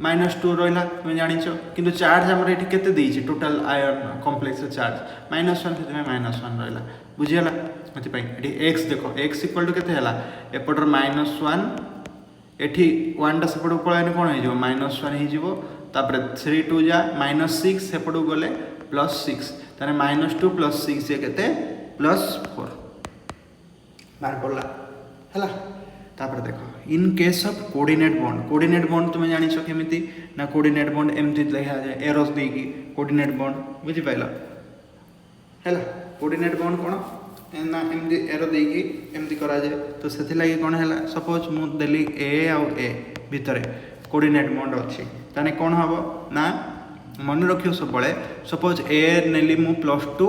-2 रहिला तुम जानिछो किंतु चार्ज हमर एठी केते देइछि टोटल आयन कॉम्प्लेक्स चार्ज -1 सेति में -1 रहिला बुझियला मति पई एठी x देखो x इक्वल टू केते हला एपटर -1 एठी 1 टा सेपड पळाइने कोन हे जिवो -1 हे जिवो तापर 3 2 जा -6 सेपड गले +6 ताने -2 + 6 ये केते +4 बाहर पड़ला हला। तापर देखो in case of coordinate bond तुम जानिछ केमिति ना कोऑर्डिनेट बॉन्ड एमति लिखा जाए एरोस देकी कोऑर्डिनेट बॉन्ड बुझि पाइला हला। कोऑर्डिनेट बॉन्ड कोन ना एमति एरो देकी एमति करा जाए तो सेथि लागि कोन हला सपोज मु देली ए आउ ए भितरे कोऑर्डिनेट बॉन्ड अछि ताने कोन हबो ना मन रखियो सब बळे सपोज ए नेली मु +2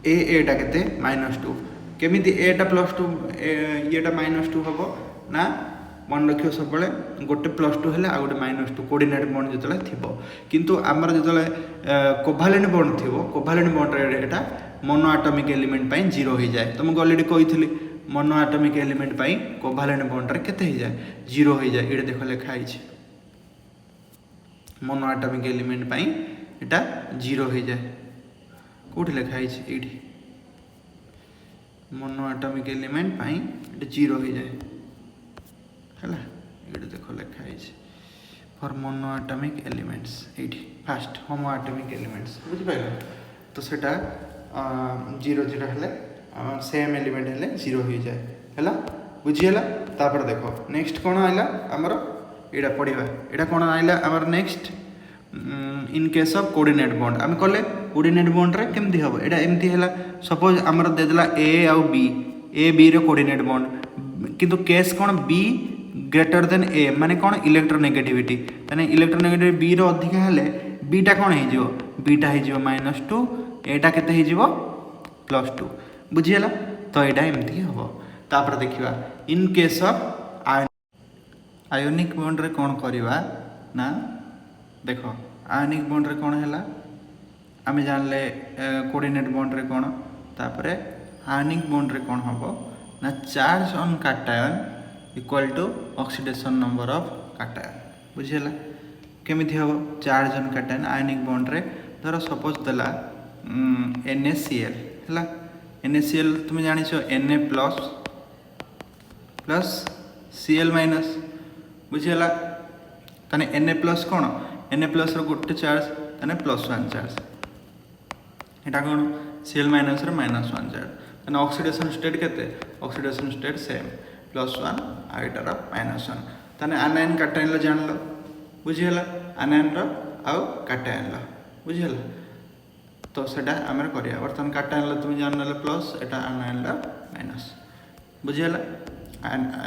ए टा केते -2 केमिति एटा +2 येटा -2 हबो ना मन रखियो सब बळे गोटे +2 हेले आ गोटे -2 कोऑर्डिनेट बॉन्ड जतले थिबो किंतु हमर जतले कोभालेंट बॉन्ड थिबो कोभालेंट बॉन्ड रे एटा मोनो एटॉमिक एलिमेंट पई 0 हो जाए तुमको ऑलरेडी कहितली मोनो एटॉमिक एलिमेंट पई कोभालेंट बॉन्ड रे केते हो जाए 0 हो जाए एटा देखो लिखा आइछ मोनो एटॉमिक एलिमेंट पई एटा 0 हो जाए कोठी लिखा आइछ एठी मोनो एटॉमिक एलिमेंट पाई ये 0 हो जाए हैला ये देखो लिखा है फॉर मोनो एटॉमिक एलिमेंट्स एठी फर्स्ट होमो एटॉमिक एलिमेंट्स बुझि पाइल तो सेटा 0 0 हेले सेम एलिमेंट हेले 0 हो जाए हैला बुझि हैला। तापर देखो नेक्स्ट कोन आइला हमर एडा पढिबा एडा कोन आइला हमर next in case of coordinate bond आम कले कोऑर्डिनेट बॉन्ड रे केमती हबो एडा एमती हैला सपोज हमर देदला ए आउ बी ए बी रे कोऑर्डिनेट बॉन्ड किंतु केस कोन बी ग्रेटर देन ए माने कोन इलेक्ट्रोनेगेटिविटी माने इलेक्ट्रोनेगेटिविटी बी रो अधिक हेले बी टा कोन हे जिवो बी टा हे जिवो -2 एटा केते हे जिवो +2 बुझि हैला तो एडा एमती हबो। तापर देखिबा in case of ionic bond रे कोन करबा ना देखो आयनिक बॉन्ड रे कोन हैला आमे जानले कोऑर्डिनेट बॉन्ड रे कोन तापरे आयनिक बॉन्ड रे कोन हबो ना charge on cation equal to oxidation number of cation बुझिला केमिति हबो charge on cation ionic bond रे धर सपोज दला NaCl हैला NaCl तुम जानि छो Na प्लस Cl माइनस बुझिला तने Na+ कोन Na+ रो गोटे चार्ज तने +1 चार्ज एटा कोन Cl- रो -1 चार्ज तने ऑक्सीडेशन स्टेट केते ऑक्सीडेशन स्टेट सेम +1 आ एटार -1 तने आनायन कैटायन ल जानलो बुझिला आनायन रो आ कैटायन ल बुझिला तो सेटा हमर करिया बर्तन कैटायन ल तुम जानले प्लस एटा आनायन ल माइनस बुझिला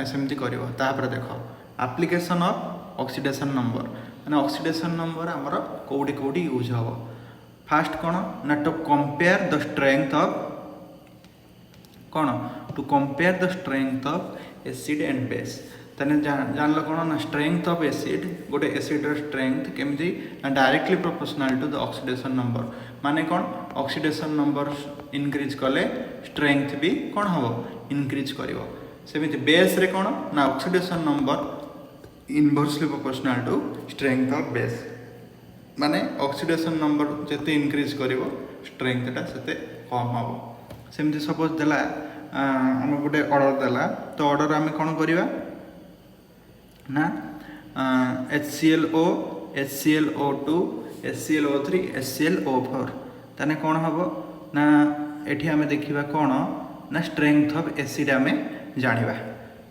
एसेमती करिवो तापर देखो एप्लीकेशन ऑफ ऑक्सीडेशन नंबर माने ऑक्सीडेशन नंबर हमर कोडी कोडी यूज हबो फास्ट कोन ना to compare the strength of कोन to compare the strength of acid and base तने जानलो कोन ना स्ट्रेंथ ऑफ एसिड गोटे एसिड रो स्ट्रेंथ केमती ना directly proportional to the oxidation number माने कोन ऑक्सीडेशन नंबर इंक्रीज कले स्ट्रेंथ भी कोन हबो इंक्रीज करिवो सेमिति बेस रे कोन ना oxidation number inversely proportional to strength of base माने ऑक्सीडेशन नंबर जते इंक्रीज करिवो स्ट्रेंथ टा सेते कम हबो सेमिति सपोज देला हम गोटे ऑर्डर देला तो ऑर्डर आमे कोन करिवा ना HClO HClO2 HClO3 HClO4 तने कोन हबो ना एठी आमे देखिबा कोन ना स्ट्रेंथ ऑफ एसिड आमे जानिबा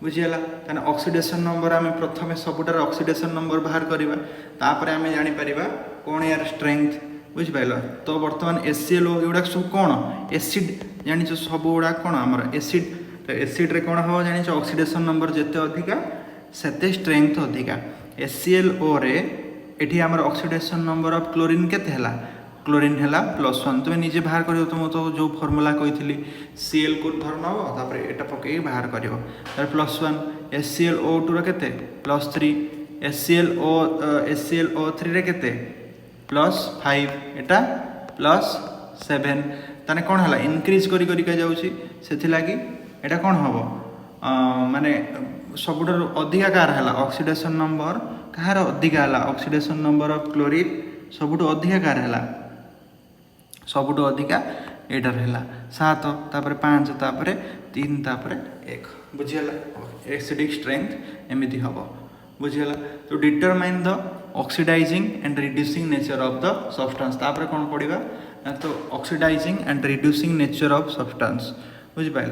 बुझिला तने ऑक्सीडेशन नंबर आमे प्रथमे सबुटार ऑक्सीडेशन नंबर बाहर करिबा तापर आमे जानि परिबा कोन यार स्ट्रेंथ बुझ पाइलो तो वर्तमान HClO एउडा सब कोन एसिड जानि छ सबुडा कोन हमर एसिड तो एसिड रे कोन हो जानि छ ऑक्सीडेशन नंबर जते अधिका सेते स्ट्रेंथ अधिका HClO रे एठी हमर ऑक्सीडेशन नंबर ऑफ क्लोरीन केते हला क्लोरीन हला +1 तुम निजे बाहर करियो तुम तो जो फार्मूला कहितली Cl को धर नबो तापर एटा पके बाहर करियो तार +1 HClO2 रे केते +3 HClO3 रे केते +5 एटा +7 तने कोन हला इंक्रीज करी करी का जाउची सेथि लागि एटा कोन हबो माने सबुटर अधिका कार हला ऑक्सीडेशन नंबर कहार अधिका हला ऑक्सीडेशन नंबर ऑफ क्लोरीन सबुटो अधिका कार हला सबुटो अधिका एटार हला 7 तापर 5 तापर 3 तापर 1 बुझियला एसिडिक स्ट्रेंथ एमिति हबो बुझियला तो determine the oxidising and reducing nature of the substance तापर कौन पढ़ा तो oxidising and reducing nature of substance बुझिपाल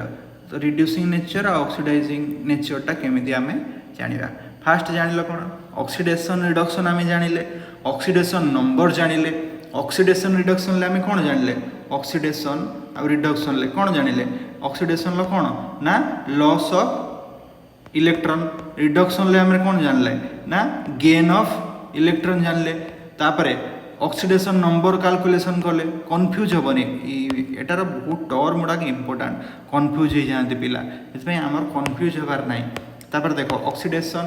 तो रिड्यूसिंग नेचर और ऑक्सीडाइजिंग नेचरटा केमिति आमे जानिबा फास्ट जानिल कौन ऑक्सीडेशन रिडक्शन आमे जानिले ऑक्सीडेशन नंबर जानिले ऑक्सीडेशन रिडक्शन ले आमे कौन जानिले ऑक्सीडेशन और रिडक्शन ले कौन जानिले ऑक्सीडेशन लो कौन ना लॉस ऑफ इलेक्ट्रॉन रिडक्शन ले आमे कौन जानले ना गेन ऑफ इलेक्ट्रॉन जानले तापरे ऑक्सीडेशन नंबर कैलकुलेशन कले कन्फ्यूज हेनी एटार बहुत टर्म गुड़ाक इंपोर्टाट कन्फ्यूज हो जाती पिला इतने आमर कन्फ्यूज होबार ना तापर देखो ऑक्सीडेशन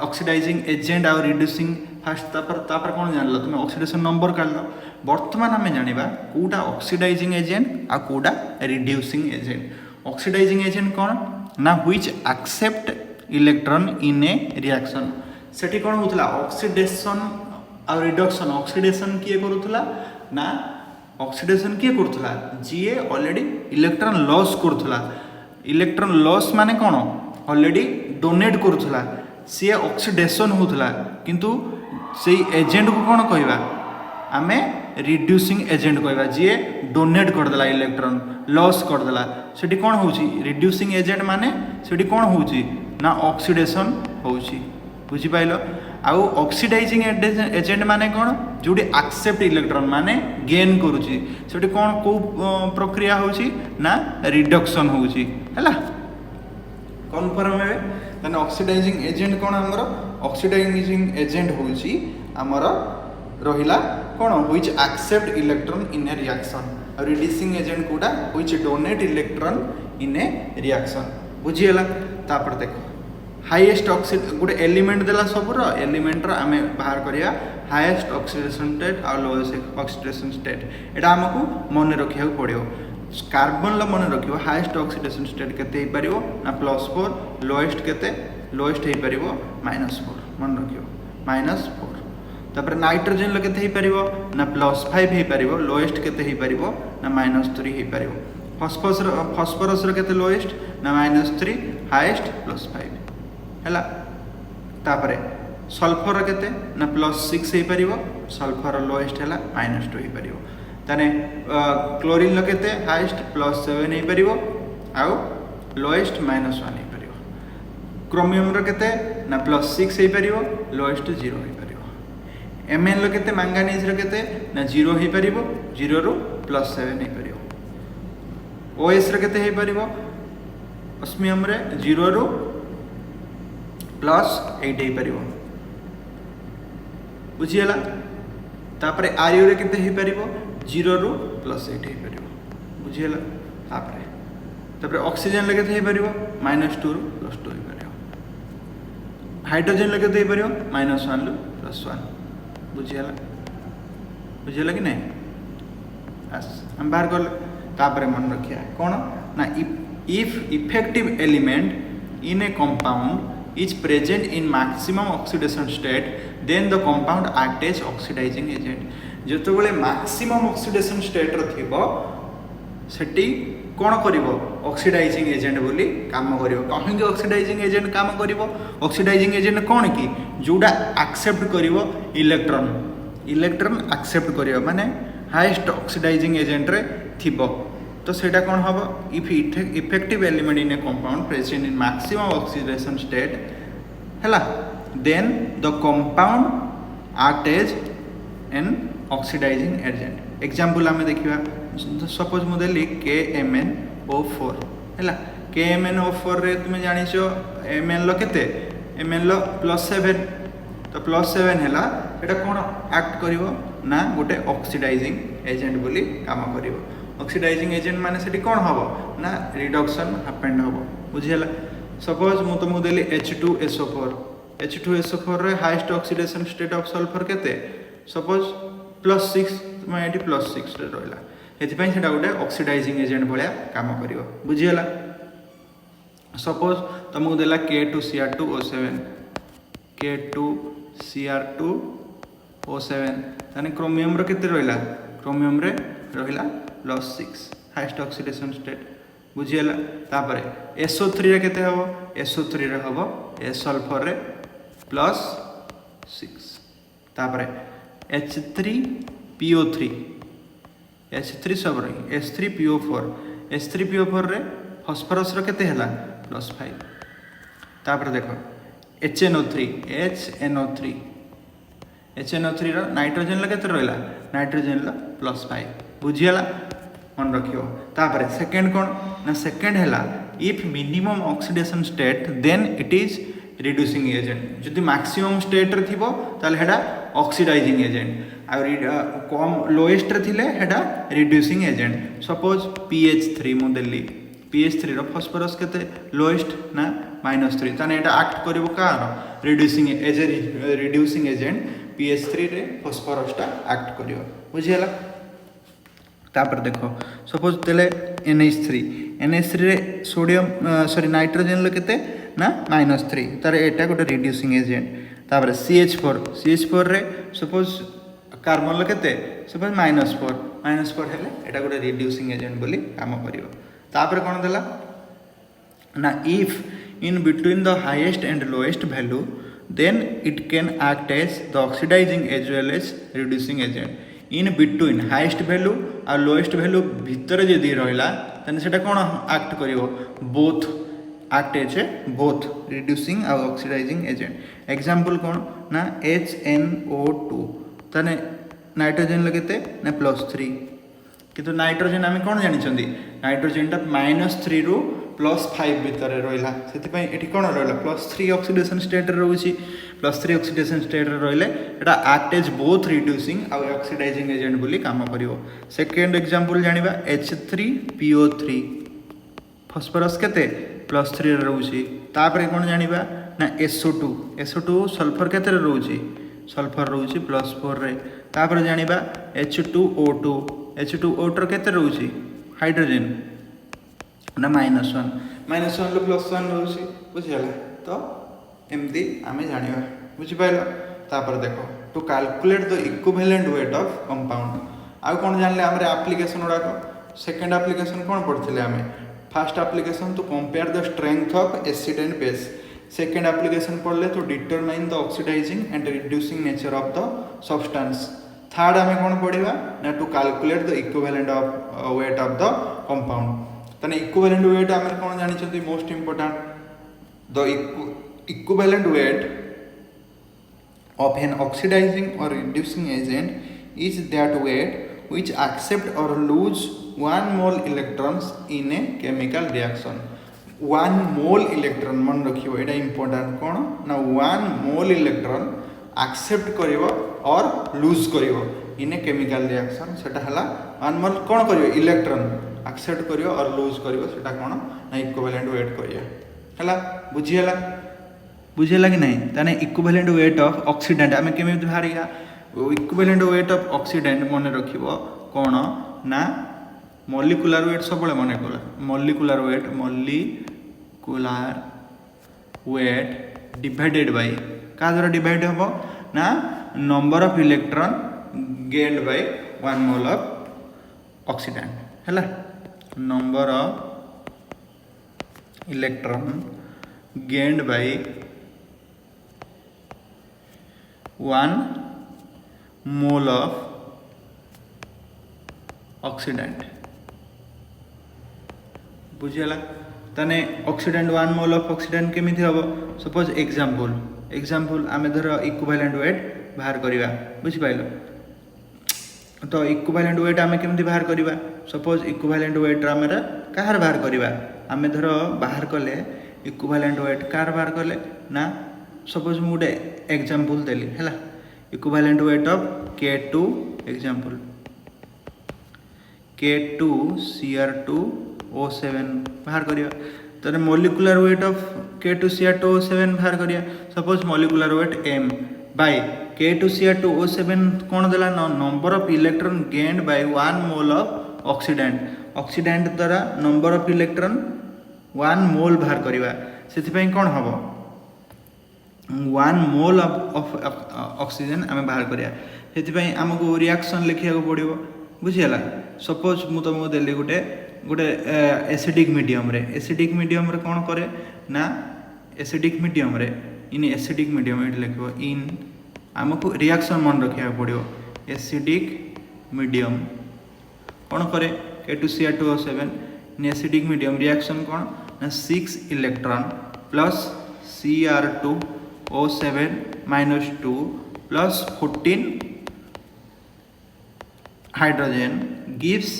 ऑक्सीडाइजिंग एजेंट और रिड्यूसिंग फास्ट तापर कौन जान तुम ऑक्सीडेशन नंबर काढ़ बर्तमान आम जाना कौटा ऑक्सीडाइजिंग एजेंट आ कौटा रिड्यूसिंग एजेंट ऑक्सीडाइजिंग एजेंट कौन ना which accept electron in a reaction सेठी कौन होता ऑक्सीडेशन और रिडक्शन ऑक्सीडेशन किए करूला ना ऑक्सीडेशन किए करूला जीए ऑलरेडी इलेक्ट्रॉन लॉस करूला इलेक्ट्रॉन लॉस माने कौन ऑलरेडी डोनेट करूला सी ऑक्सीडेशन होता किंतु से एजेंट को कौन कहवा आमे रिड्यूसिंग एजेंट कहवा जीए डोनेट करदेला इलेक्ट्रॉन लॉस करदेला सेठी कौन होची रिड्यूसिंग एजेंट माने सेठी कौन होची ना ऑक्सीडेशन होची बुझी पाइलो आउ ऑक्सीडाइजिंग एजेंट माने कौन जोटी एक्सेप्ट इलेक्ट्रॉन माने गेन करूची सेठी कौन को प्रक्रिया होची ना रिडक्शन होची हैला कन्फर्म है देन ऑक्सीडाइजिंग एजेंट कौन हमर ऑक्सीडाइजिंग एजेंट होची हमर रहिला कौन which accept electron in a reaction और रिड्यूसिंग एजेंट कोडा which donate electron in a reaction बुझियला तापर देखो हाईएस्ट गोटे एलिमेंट देला सबुर एलिमेंट आमे बाहर करिया हाईएस्ट ऑक्सीडेशन स्टेट और लोएस्ट ऑक्सीडेशन स्टेट एटा हमकु मन रखिया पड़ियो कार्बन लो मन रखियो हाईएस्ट ऑक्सीडेशन स्टेट केते हे परियो ना +4 लोएस्ट केते लोएस्ट हे परियो -4 मन रखियो -4 तापर नाइट्रोजन लो केते हे परियो ना +5 हे परियो लोएस्ट केते हे परियो ना -3 हे परियो फॉस्फोरस रो केते लोएस्ट ना -3 हाईएस्ट +5 हैला तापरे सल्फर केते ना +6 हे परियो सल्फर लोएस्ट हैला -2 हे परियो ताने क्लोरीन लो केते हाईएस्ट +7 हे परियो आउ लोएस्ट -1 हे परियो क्रोमियम रो केते ना +6 हे परियो लोएस्ट 0 हे परियो Mn लो केते मैंगानीज रो केते ना 0 हे परियो 0 रो +7 हे परियो OS रो केते हे परियो ऑस्मियम रे 0 रो +8 हे परियो बुझियला तापरे आरयू रे केते हे परियो 0 रो +8 हे परियो बुझियला तापरे ऑक्सीजन ले केते हे परियो -2 रो +2 हे परियो हाइड्रोजन ले केते हे परियो -1 रो +1 बुझियला कि नहीं बस हम बाहर कर तापरे मन रखिया कौन ना if effective element in a compound is present in maximum oxidation state then the compound act as oxidizing agent जो बड़े maximum oxidation state थिबो सेठी कौन करिवो ऑक्सीडाइजिंग एजेंट बोली काम करिवो कहीं ऑक्सीडाइजिंग एजेंट काम करिवो ऑक्सीडाइजिंग एजेंट कौन कि जोड़ा एक्सेप्ट करिवो इलेक्ट्रॉन एक्सेप्ट करिवो माने हाईएस्ट ऑक्सीडाइजिंग एजेंट रे थिबो तो सेटा कौन हम if effective element in a compound present in maximum oxidation state हैला then the compound act as an oxidising agent example आमे देखिबा सपोज मु देली KMnO4 हैला KMnO4 रे तुम जानिछो Mn लो केते Mn लो +7 तो +7 हैला एटा कोन एक्ट करिवो ना गोटे ऑक्सीडाइजिंग एजेंट बोली काम करिवो ऑक्सीडाइजिंग एजेंट माने सेठी कौन हम ना रिडक्शन हैपेंड हम बुझियला सपोज मु तुमको देली H2SO4 रे highest oxidation state of sulphur केते सपोज +6 तुम एटी +6 रे रहला एथि पई सेटा गोटे ऑक्सीडाइजिंग एजेंट भलिया काम करिवो बुझियला सपोज तुमको देला K2Cr2O7 ताने क्रोमियम रो केते रहला क्रोमियम रे रहला +6 हाईएस्ट ऑक्सीडेशन स्टेट बुझियला तापरे SO3 रे केते हबो SO3 रे हबो ए सल्फर रे +6 तापर H3PO3 H3 सब रही H3PO4 H3PO4 रे फॉस्फरस रो केते हला +5 तापर देखो HNO3 रो नाइट्रोजन ला केते रहला नाइट्रोजन ला +5 बुझियला मन रखियो तापर सेकंड कोन ना सेकंड हला if minimum oxidation state then it is reducing agent जदि मैक्सिमम स्टेट रे थिबो ताले हेडा ऑक्सीडाइजिंग एजेंट आ कम लोएस्ट रे थिले हेडा रिड्यूसिंग एजेंट सपोज pH3 मु देली pH3 रो फास्फोरस केते लोएस्ट ना -3 ताने एटा एक्ट करबो कार रिड्यूसिंग एजेंट pH3 रे फास्फोरस टा एक्ट करियो बुझियला तापर देखो सपोज तेले NH3 रे सोडियम सॉरी नाइट्रोजन लो केते ना -3 तार एटा गोटे रिड्यूसिंग एजेंट तापर CH4 रे सपोज कार्बन लो केते सपोज -4 हेले एटा गोटे रिड्यूसिंग एजेंट बोली काम करियो तापर कोन देला ना if in between the highest and lowest value then it can act as the oxidizing as well as reducing agent in between highest value और lowest value भितर जदि रहिला तने सेटा कोन act करिवो both act as a both reducing और oxidizing agent example कोन ना HNO2 तने nitrogen लगेते ना +3 किंतु नाइट्रोजन आमे कोन जानि छंदी नाइट्रोजन टा -3 रु +5 भितर रहिला सेति पई एठी कोन रहिला +3 ऑक्सीडेशन स्टेट रे रहउची +3 ऑक्सीडेशन स्टेट रे रहिले एटा एक्ट एज बोथ रिड्यूसिंग आ ऑक्सीडाइजिंग एजेंट बोली काम करिवो सेकंड एग्जांपल जानिबा H3PO3 फास्फोरस केते +3 रे रहउची तापर कोन जानिबा ना SO2 सल्फर केते रे रहउची सल्फर रहउची +4 रे तापर जानिबा H2O2 रो केते रहउची हाइड्रोजन ना -1 लो +1 रहउची बुझियला तो एमदी आमे जानिबा बुझि पाइलो तापर देखो to calculate the equivalent weight of compound आ कोन जानले हमरे एप्लीकेशन उडा को सेकंड एप्लीकेशन कोन पढथिले आमे first application to compare the strength of acid and base second application पढ़ले to determine the oxidising and reducing nature of the substance third आमे कोन पढिबा ना to calculate the equivalent of weight of the compound तने equivalent weight आमे कोन जानि छथि most important the equivalent weight of an oxidizing or reducing agent is that weight which accept or lose 1 mole electrons in a chemical reaction 1 mole electron मन रखियो एटा important कोन ना 1 mole electron accept करिवो और lose करिवो in a chemical reaction सेटा हला 1 mole कोन करिवो electron accept करिवो और lose करिवो सेटा कोन ना equivalent weight करिया हला बुझेला कि नहीं ताने इक्विवेलेंट वेट ऑफ ऑक्सीडेंट आमे केमे बाहरिया इक्विवेलेंट वेट ऑफ ऑक्सीडेंट मन रखिबो कोन ना मॉलिक्यूलर वेट सबले मन कोला मॉलिक्यूलर वेट डिवाइडेड बाय का द्वारा डिवाइड हबो ना number of electron gained by 1 mole of oxidant हला number of electron gained by 1 mole of oxidant बुझियला तने ऑक्सीडेंट 1 mole of oxidant केमिति हबो सपोज एग्जांपल आमे धर इक्विवेलेंट वेट बाहर करिवा बुझि पाइलो तो इक्विवेलेंट वेट आमे केमिति बाहर करिवा सपोज इक्विवेलेंट वेट आमेरा काहर बाहर करिवा आमे धर बाहर कले इक्विवेलेंट वेट कार बाहर कले ना सपोज मुडे एग्जांपल देली हैला equivalent weight of K2 example K2Cr2O7 बाहर करिया तने मॉलिक्यूलर वेट ऑफ K2Cr2O7 बाहर करिया suppose molecular weight m by K2Cr2O7 कोन देला number of electron gained by 1 mole of oxidant द्वारा नंबर ऑफ इलेक्ट्रॉन 1 मोल बाहर करिवा सेति पई कोन हबो 1 मोल ऑफ ऑक्सीजन आमे बाहर करिया सेति पई हमको रिएक्शन लिखिया को पड़िबो बुझियला सपोज मु तुमको देली गोटे एसिडिक मीडियम रे कोन करे ना एसिडिक मीडियम रे इन एसिडिक मीडियम एट लिखबो इन आमको रिएक्शन मन रखा पड़ो एसिडिक मीडियम कौन करे K2Cr2O7 इन एसिडिक मीडियम रिएक्शन कौन ना 6 electron plus Cr2O7 -2 plus 14 hydrogen gives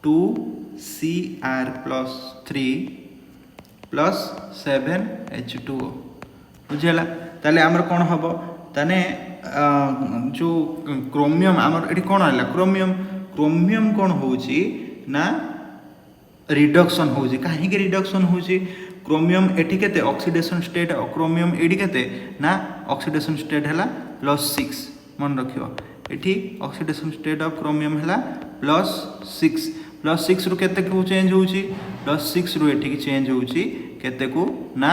2Cr+3 plus 7H2O बुझेला ताले आमर कौन हम ताने जो क्रोमियम आमर ये कौन है क्रोमियम कौन होची ना रिडक्शन होची कहीं रिडक्शन होची क्रोमियम एटी केते ऑक्सीडेशन स्टेट क्रोमियम एटी केते ना ऑक्सीडेशन स्टेट है +6 मन रखियो eighty oxidation state of chromium है +6 रु केते को चेंज होची +6 रु एटी चेंज होची केते को ना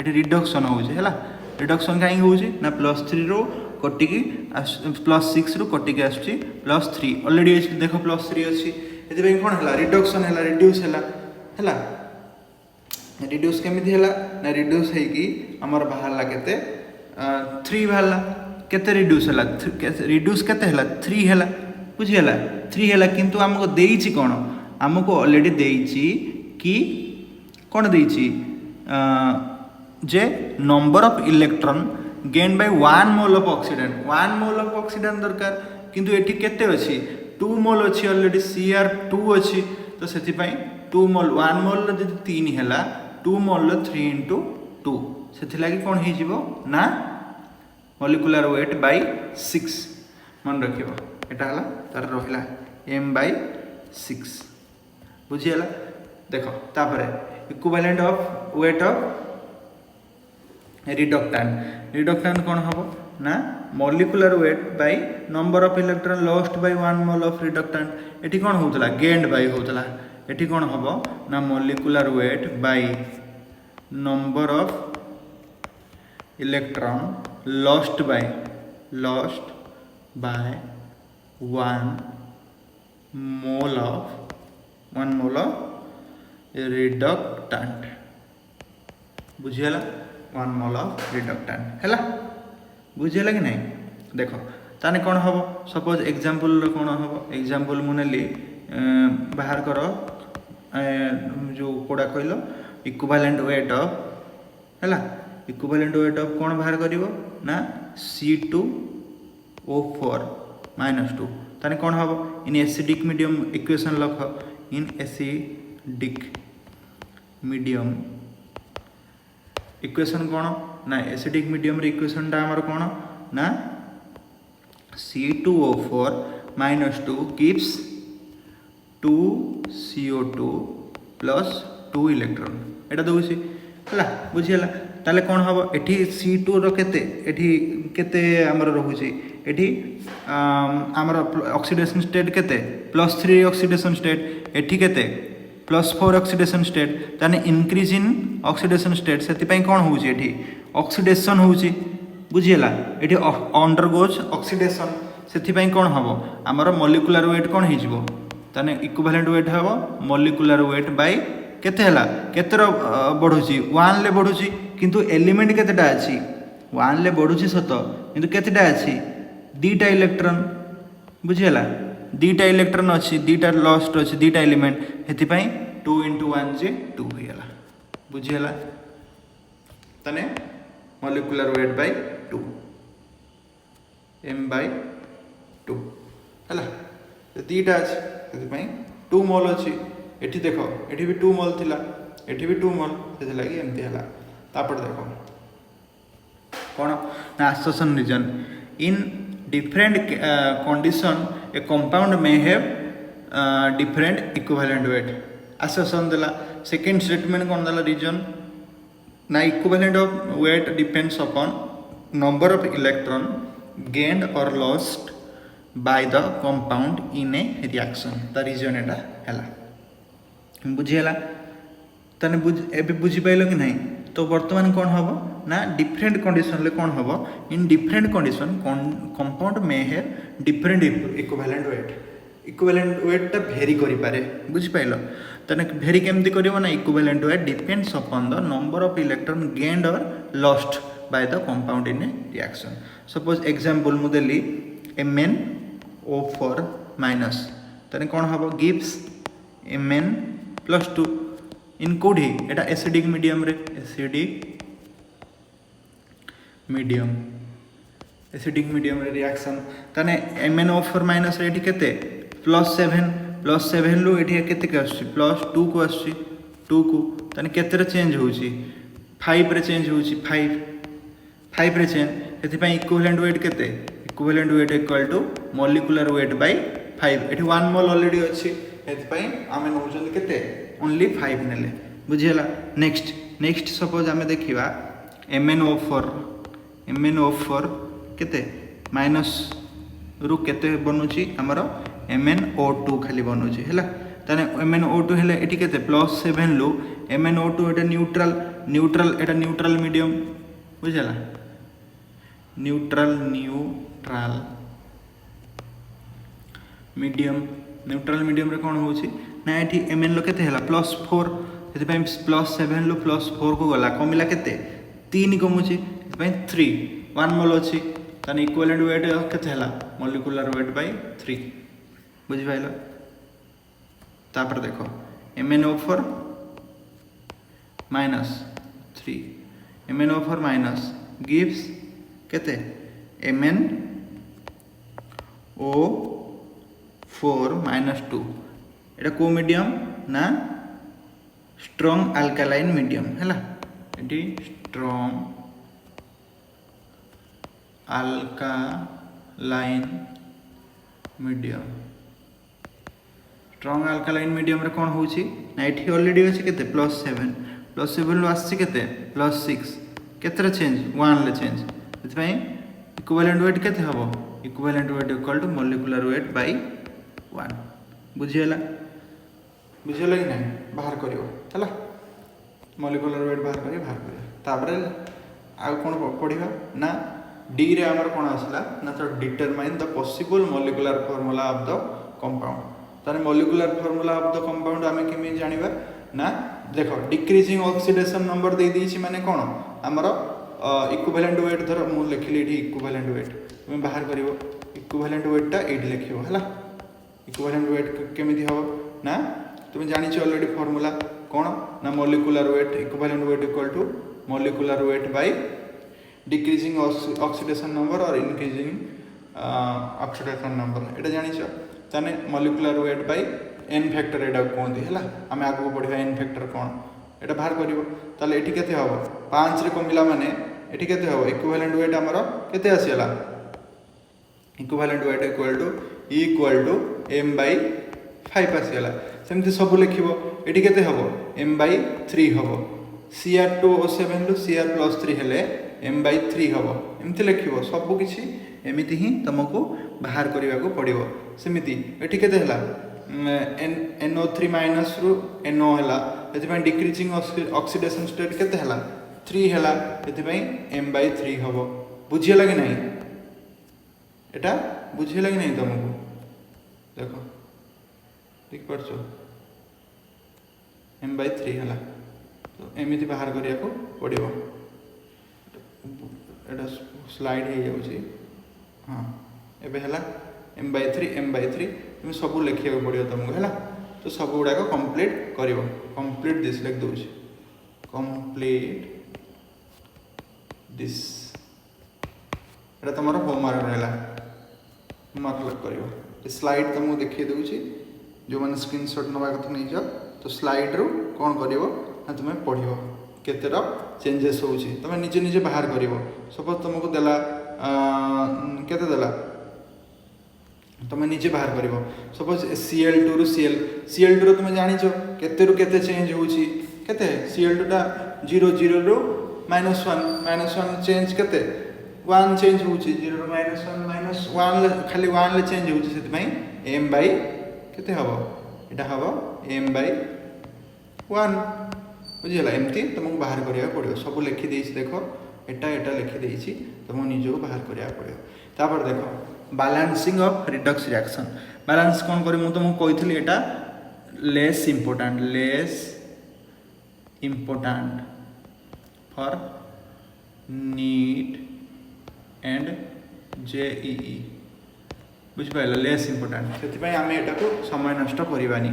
एटी रिडक्शन होची हैला रिडक्शन कहीं होची ना +3 रु कटिकी +6 रु कटिकी आसुची +3 ऑलरेडी देखो +3 अच्छी ये कौन है रिडक्शन है रिड्यूस है रिड्यूस केमिति है ना रिड्यूस है कि आमर बाहरला केते 3 बाहरला केते रिड्यूस है रिड्यूस केते है 3 है बुझीगला 3 है किंतु आमको देइछि कोन आमको ऑलरेडी देइछि कि कोन देइछि जे number of electron gain by 1 mole of oxidant 1 mole of oxidant दरकार किंतु एठी केते अछि 2 मोल अछि ऑलरेडी Cr2 अछि तो सेति पई 2 मोल 1 मोल जदि 3 हैला 2 मोल 3 × 2 सेति लागि कोन हे जिवो ना मॉलिक्यूलर वेट बाय 6 मन रखिबो एटा हला तार रहिला m/6 बुझियला देखो तापरे equivalent of weight of reductant कौन हम ना molecular weight by number of electron lost by 1 mole of reductant एटी कौन होतला गेन्ड बाय होतला एटी कौन हम ना molecular weight by number of electron lost by 1 mole of reductant बुझियला 1 मोल ऑफ रिडक्टेंट है बुझेगा कि नहीं देखो ताने कौन हम सपोज एग्जांपल कौन हम एग्जांपल मुनेली बाहर कर जो कोड़ा कहल इक्विवेलेंट वेट ऑफ है इक्विवेलेंट वेट ऑफ कौन बाहर करिवो ना C2O4 -2 ताने कौन हम इन एसिडिक मीडियम इक्वेशन लख इन एसिडिक मीडियम इक्वेशन कौन ना एसिडिक मीडियम रे इक्वेशन टा हमर कौन ना C2O4 -2 गिव्स 2CO2 +2 इलेक्ट्रॉन एटा दोसी हला बुझियला ताले कौन हबो एठी C2 रो केते हमर रहउची एठी हमर ऑक्सीडेशन स्टेट केते +3 ऑक्सीडेशन स्टेट एठी केते +4 ऑक्सीडेशन स्टेट ताने इंक्रीज इन ऑक्सीडेशन स्टेट सेति पई कोन होउची एठी ऑक्सीडेशन होउची बुझियला एठी अंडरगोज ऑक्सीडेशन सेति पई कोन हबो हमर मॉलिक्यूलर वेट कोन हे जिवो ताने इक्विवेलेंट वेट हबो मॉलिक्यूलर वेट बाय केते हला केतेर बढ़ुची 1 ले बढ़ुची किंतु एलिमेंट केतेटा अछि 1 ले बढ़ुची सत किंतु केतेटा अछि दीटा इलेक्ट्रॉन बुझियला दीटा इलेक्ट्रॉन अच्छी दीटा लॉस्ट अच्छी दीटा एलिमेंट हेति पई 2 × 1 जे 2 होइला बुझियला तने मॉलिक्यूलर वेट बाय 2 m/2 हला दीटा अछि हेति पई 2 मोल अछि एठी देखो एठी भी 2 मोल थिला एठी भी 2 मोल सेति लागि एमति हला तापर देखो कोन ना association reason in different condition a compound may have different equivalent weight assertion dela second statement kon dela reason na equivalent of weight depends upon number of electron gained or lost by the compound in a reaction the reason eta hela बुझियला तने एबे बुझि pilo कि नहीं तो वर्तमान कौन हम ना डिफरेंट कंडीशन ले कौन हम इन डिफरेंट कंडीशन कंपाउंड में है डिफरेंट इक्विवेलेंट वेट टा भेरी करि पारे बुझि पाइलो तने भेरी केमति करिवो ना equivalent weight depends upon the number of electron gained और lost by the compound in a reaction. Suppose example मुदेली MnO4 minus ताने कौन हबो gives Mn plus 2 in कोडी एटा एसिडिक मीडियम रे एसिडिक मीडियम रे रिएक्शन ताने MnO4 minus रे एठी केते +7 लु एठी केते के आछि +2 को आछि 2 को ताने केते रे चेंज होउची 5 रे चेंज होउची 5 रे चेंज एथि पई इक्विवेलेंट वेट केते equivalent weight equal to molecular weight by 5 एठी 1 मोल ऑलरेडी अछि एथि पई आमे नउचन केते ओनली 5 नेले बुझियला नेक्स्ट सपोज आमे देखिबा MnO4 केते माइनस रु केते बनुची हमरो MnO2 खाली बनुची हैला ताने MnO2 हेले एठी केते +7 लु MnO2 एटा न्यूट्रल मीडियम बुझला न्यूट्रल मीडियम रे कोन होउची ना एठी Mn लो केते हैला +4 एथि पई +7 लु +4 को गला कमिला केते 3 कमुची एथि पई 3 1 मोल अछि ताने इक्विवेलेंट वेट केते हैला मॉलिक्यूलर वेट बाय 3 बुझि पाइलो तापर देखो MnO4 minus 3 MnO4 minus gives केते MnO4 minus 2 एटा को मीडियम ना स्ट्रांग अल्कालाइन मीडियम हैला एटी स्ट्रांग अल्कालाइन मीडियम रे कोन होउची ना एठी ऑलरेडी अछि केते +7 लो आछि केते +6 केते रे चेंज 1 ले चेंज एथि पई इक्विवेलेंट वेट केते हबो equivalent weight equal to molecular weight by 1 बुझियला कि नहीं बाहर करियो हला मॉलिक्यूलर वेट बाहर करियो ताबरे आ कोन पढिबा ना डी रे हमर कोन आसला ना तो determine the possible molecular formula of the compound तारे molecular formula of the compound आमे केमि जानिबा ना देखो डिक्रीजिंग ऑक्सीडेशन नंबर दे दी माने कोन हमर इक्विवेलेंट वेट धर मु लिखली एठी इक्विवेलेंट वेट तुम बाहर करिवो इक्विवेलेंट वेट टा 8 लिखिवो हला इक्विवेलेंट वेट केमिति हो ना तुम जानि छ ऑलरेडी फार्मूला कोन ना molecular weight equivalent weight equal to molecular weight by decreasing oxidation number और इंक्रीजिंग ऑक्सीडेशन नंबर एटा जानि छ ताने molecular weight by n factor एटा कोंदी हला हमें आगु बढ़िया n फैक्टर कोन एटा बाहर करिवो ताले एठी केते हबो 5 रे कमिला माने एठी केते हबो इक्विवेलेंट वेट हमरो केते आसीला equivalent weight equal to m by 5 आसीला सेमति सब लिखिबो एठी केते हबो m by 3 हबो Cr2O7 लु Cr+3 हेले m by 3 हबो एमति लिखिबो सब किछि एमिति ही तुमको बाहर करिवा को पड़िबो सेमिति एठी केते हला NO3 माइनस रु NO हला एथि पई डिक्रीजिंग ऑक्सीडेशन स्टेट केते हला 3 हला एथि पई m by 3 हबो बुझियला कि नहीं एटा बुझियला कि नहीं तुमको देखो ठीक परछो m by 3 हला तो एमिति बाहर करिया को पड़िबो एटा स्लाइड हे जाउची हां एबे हला m by 3 तुम सब लिखिया को पड़ियो तुमको हला तो सब गुडा को कंप्लीट करिवो कंप्लीट दिस लिख दोछ कंप्लीट दिस एटा तमरो होमवर्क रहला होमवर्क लग करिवो स्लाइड तुमको देखिए दोछ जो मन स्क्रीनशॉट नवा कथा नै जा तो स्लाइड रो कोन करिवो ना तुम पढ़ियो केतेरा चेंजेस होउची तुम निजे बाहर करिवो सपोज तुमको देला केते देला तुम निजे बाहर करिवो सपोज Cl2 रु Cl2 रो तुम जानि छ केते रु केते चेंज होउची केते Cl2 टा 0 0 रु -1 चेंज केते 1 चेंज होउची 0 रु -1 खाली 1 ले चेंज होउची सेति पई m by केते हबो एटा हबो m by 1 बुझिला एमती तुमको बाहर करिया पड़ियो सब लिखि देछि देखो एटा लिखि देछि तुम निजो बाहर करिया पड़ियो तापर देखो balancing of redox reaction balance कोन करी मु तुमको कहिथली एटा less important for NEET and JEE बुझिपाल लेस इंपोर्टाट से आम यहाँ को समय नष्ट करवानी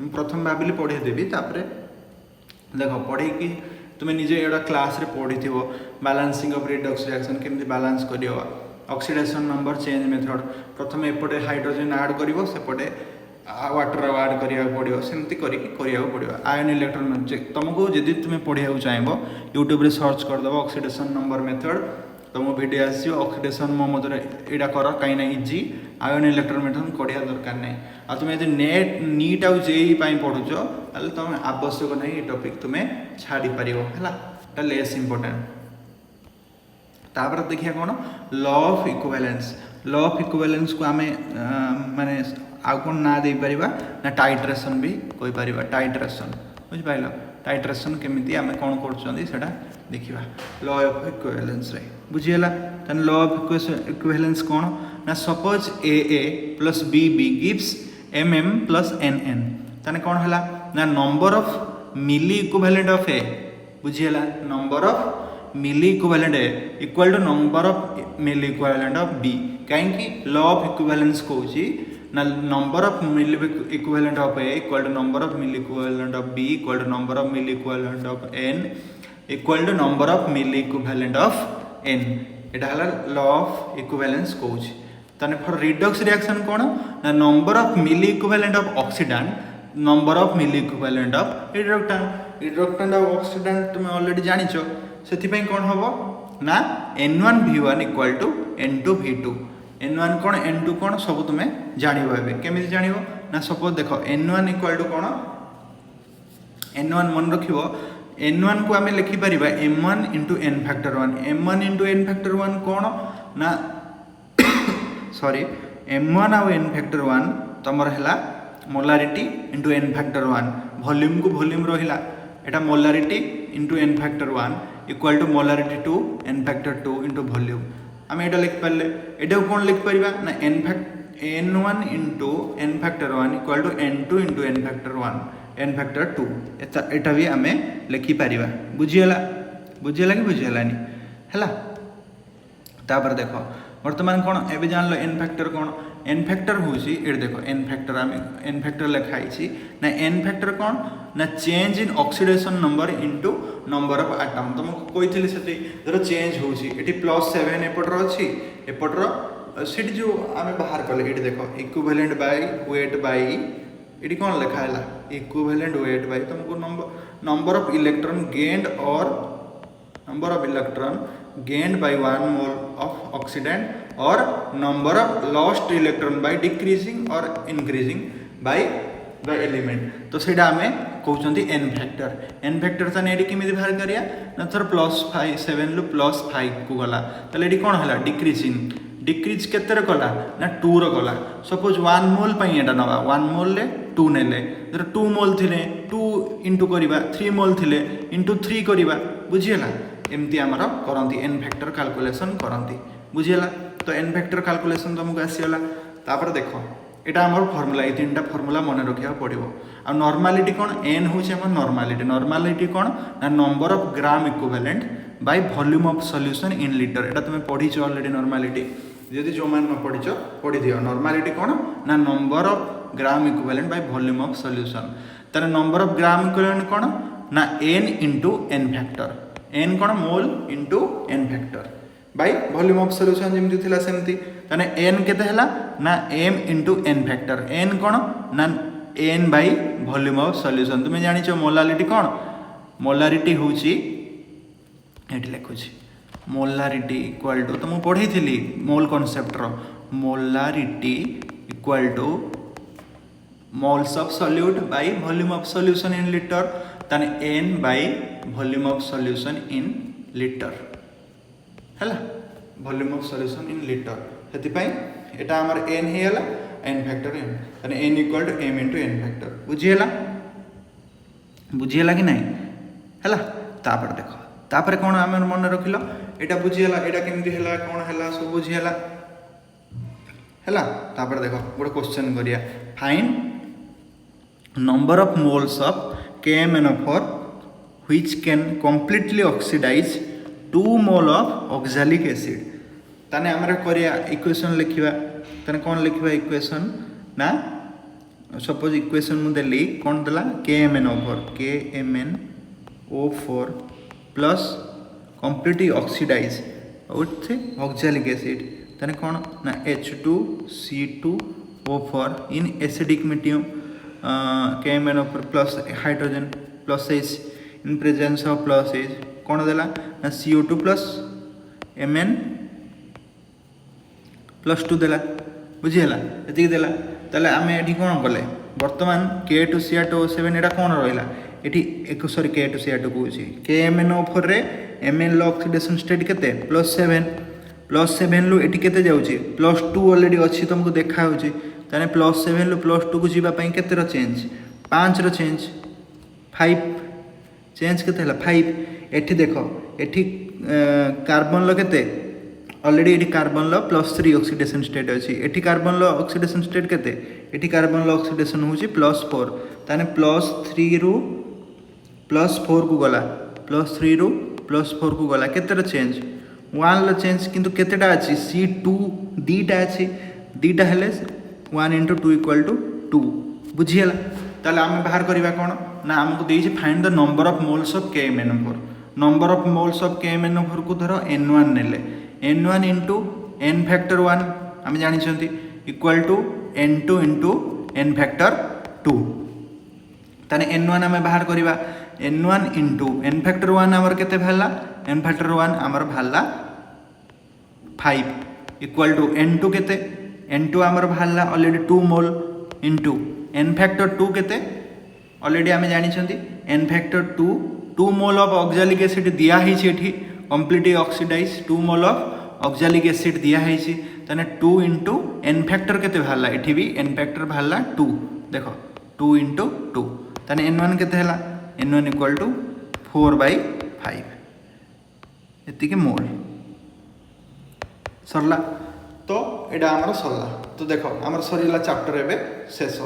प्रथम भाविली पढ़ेदेवी तापर देख पढ़े तुम्हें निजे एटा क्लास रे पढ़ी थो बैलेंसिंग ऑफ रिडक्स रिएक्शन केमती बैलेंस कर ऑक्सीडेशन नंबर चेंज मेथड प्रथम एपटे हाइड्रोजन ऐड कर सेपटे वाटर ऐड करा पड़ो सेमती करा पड़ो आयन इलेक्ट्रॉन तुमको जदि तुम्हें पढ़ाई चाहिए यूट्यूब रे सर्च करदेव ऑक्सीडेशन नंबर मेथड तुम वीडियो आसो ऑक्सीडेशन मो मत यहाँ कर कहीं इजी आयन इलेक्ट्रॉन मेथड कढ़िया दरकार नहीं आ तुम यदि नीट आउ जेई पढ़ुच तुम आवश्यक नहीं ये टॉपिक तुम्हें छाड़ी पार है लेस इंपोर्टेंट तापर देखिए कौन लॉ ऑफ इक्विवेलेंस को आम माने आउ कौन ना दे पारिबा ना टाइट्रेशन भी कोई पारिबा टाइट्रेशन बुझिपाइल टाइट्रेशन केमिति आम कौन करछंदी सेटा देखिबा लॉ ऑफ इक्विवेलेंस रे बुझियला तन लॉ ऑफ इक्विवेलेंस कौन ना suppose A plus B gives mm plus nn तने कौन हला ना number of milli equivalent of A बुझियला number of milli equivalent A equal to number of milli equivalent of B कहीं लॉ ऑफ इक्विवेलेंस कहूची ना number of milli equivalent of A equal to number of milli equivalent of B equal to number of milli equivalent of N equal to number of milli equivalent of N एटा हला law of equivalence कहूची तने for Redux reaction कौन ना number of milli equivalent of oxidant number of milli equivalent of reductant of oxidant तुम already जानिछ से कौन हम ना n1v1 equal to n2v2 n1 कौन n2 कौन सब तुम्हें जान केमी जान ना सपोज देख n1 इक्वल टू कौन n1 मन रख n1 को आम लिखिपर m1 into n factor 1 m1 into n factor 1 कौन ना सॉरी m1 आउ n फैक्टर 1 तुम है molarity into n factor 1 volume को वॉल्यूम रहा एटा molarity into n factor 1 equal to molarity two n factor 2 into volume आम यहाँ लिखिपारे यहाँ कौन लिखिपर ना n1 into n factor 1 equal to n2 into n factor 1 n factor 2 एटा भी आम लिखिपर बुझीगला कि बुझीगलानी है तापर देख बर्तमान कौन ए जान लो n फैक्टर कौन n फैक्टर हूँ ये देख n फैक्टर आम n फैक्टर लिखाई ना n फैक्टर कौन ना change in oxidation number into number of atom तुमको कही से धर चेंज होती +7 एपटर अच्छी एपटर से जो आम बाहर कले ये देख इक्विवेलेंट बाय वेट बाय ये कौन लिखा है इक्विवेलेंट वेट बाय तुमको नंबर ऑफ इलेक्ट्रॉन गेन्ड और number of electron gained by 1 mole of oxidant or number of lost electron by decreasing or increasing by the element तो सेटा हमें कहते n फैक्टर तो ये केमी बाहर करिया ना थर +7 रु +5 को गला ताले ये कौन है डिक्रीज केते कला ना 2 रो कला सपोज 1 मोल पई एटा नवा 1 मोल ले 2 नेले जर 2 मोल थिले 2 इंटू करिबा 3 मोल थिले इंटू 3 करिबा बुझियला एमती आमर करती n फैक्टर कैलकुलेशन करती बुझीगला तो n फैक्टर कैलकुलेशन तुमको आसीगला तापर देख यहाँ आम फर्मूला ये 3टा फर्मूला मन रखा पड़ो आ नॉर्मालिटी कौन n हूँ नॉर्मालिटी कौन ना number of gram equivalent bye volume of solution in litre एटा तुम पढ़ीच ऑलरेडी नॉर्मालिटी यदि जो मैंने न पढ़ीच पढ़ी दियो नॉर्मालिटी कौन ना number of gram equivalent bye volume of solution तार नंबर ऑफ ग्राम इक्विवेलेंट कौन ना n into n factor n कौन mole into n factor by volume of solution जमती थिला सेमती तने n केते हला ना m into n factor n कौन ना n by volume of solution तुम जानिछ मोलारिटी कौन मोलारिटी होची एठी लिखुची मोलारिटी इक्वल टू तुम पढ़ी थी मोल कॉन्सेप्ट रो molarity equal to moles of solute by volume of solution in litre तने n by volume of solution in litre है volume of solution in litre से एटा आमर n हेला n फैक्टर n तने n equal to m into n factor बुझीगला कि नहीं है तापर देख तापर कौन आम मन रखिल यहाँ बुझीगला यहाँ केमती है कौन है सब बुझीगला है तापर देख गोटे क्वेश्चन करिया find number of moles of KMnO4 which can completely oxidize 2 mole of oxalic acid ताने हमरा करिया इक्वेशन लिखिबा ताने कोन लिखिबा इक्वेशन ना सपोज इक्वेशन मु देली कोन दला KMnO4 plus completely oxidize with oxalic acid ताने कोन ना H2C2O4 in acidic medium KMnO4 plus hydrogen plus H in presence of plus H कोन देला ना CO2 प्लस Mn +2 देला बुझिला एति देला ताले आमे एठी कोन कले वर्तमान K2Cr2O7 एटा कोन रहिला एठी एक सॉरी K2Cr2 कहूची KMnO4 रे Mn लो ऑक्सीडेशन स्टेट केते +7 लु एठी केते जाउची +2 ऑलरेडी अछि तुमको देखा होची ताने +7 लु +2 को जीवा पई केते रो चेंज 5 रो चेंज 5 चेंज केते हला 5 एठी देखो एठी कार्बन लो केते ऑलरेडी एठी कार्बन लो +3 ऑक्सीडेशन स्टेट अछि एठी कार्बन लो ऑक्सीडेशन स्टेट केते एठी कार्बन लो ऑक्सीडेशन होची +4 ताने +3 रु +4 को गला +3 रु +4 को गला केते रो चेंज 1 लो चेंज किंतु केतेटा अछि C2 दीटा अछि दीटा हेले 1 * 2 = 2 बुझियला ताले हम बाहर करबा कोन ना हमको देइछि find the number of moles of KMnO4 number of moles of KMnO4 को धरो N1 नेले N1 into N factor 1 हम जानि छथि equal to N2 into N factor 2 ताने N1 हम बाहर करबा N1 into N factor 1 हमर केते भाला N factor 1 हमर भाला 5 इक्वल टू N2 केते N2 हमर भाला ऑलरेडी 2 मोल into N factor 2 केते ऑलरेडी हम जानि छथि N factor 2 mole of oxalic acid दिया है एठी completely oxidize 2 mole of oxalic acid दिया है ताने 2 into N फैक्टर केते भाला एठी भी N फैक्टर भाला 2 देखो 2 into 2 ताने N1 केते हला N1 इक्वल टू 4/5 एति के मोल सरला तो एडा हमर सरला तो देखो हमर सरीला चैप्टर एबे शेष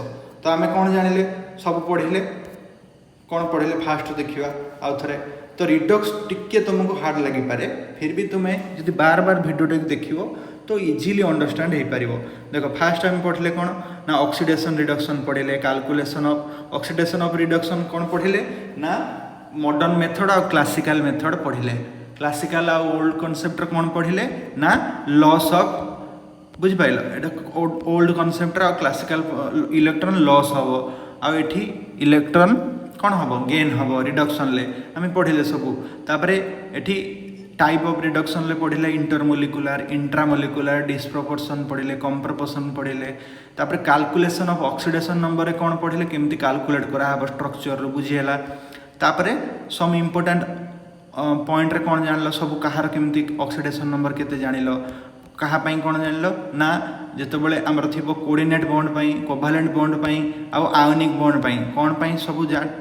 तो आमे कोन जानिले सब पढिले कोन पढिले फास्ट देखिबा आ थरे तो रिडक्स टिके तुमको हार्ड लगी पारे फिर भी तुम्हें यदि बार बार वीडियो देखियो तो इजीली अंडरस्टैंड हो पार देखो फास्ट टाइम पढ़ले कौन ना ऑक्सीडेशन रिडक्शन पढ़ले calculation of oxidation of reduction कौन पढ़ले ना मॉडर्न मेथड और क्लासिकल मेथड पढ़ले क्लासिकल और ओल्ड कॉन्सेप्ट कौन पढ़ले ना लॉस ऑफ बुझ पाइल एटा ओल्ड कॉन्सेप्ट और क्लासिकल इलेक्ट्रॉन लॉस हम आठी इलेक्ट्रॉन कौन हम गेन हम रिडक्शन ले आम पढ़ले सबू तापर एठी टाइप ऑफ रिडक्शन ले पढ़ले इंटरमोलिकुलर इंट्रामोलिकुलर डिस्प्रोपोर्शन पढ़ले कंप्रोपोर्शन पढ़ले तापर कैलकुलेशन ऑफ ऑक्सीडेशन नंबर कौन पढ़ले केमती कैलकुलेट करा हम स्ट्रक्चर बुझीला तापर सम इम्पोर्टेंट पॉइंट रे कौन जानल सब कहार केमती ऑक्सीडेशन नंबर केते जानिलो कहा पई कौन जानलो ना जेतेबेले हमर थिबो कोऑर्डिनेट बॉन्ड पई कोवैलेंट बॉन्ड पई आ आयोनिक बॉन्ड पई कौन पई सब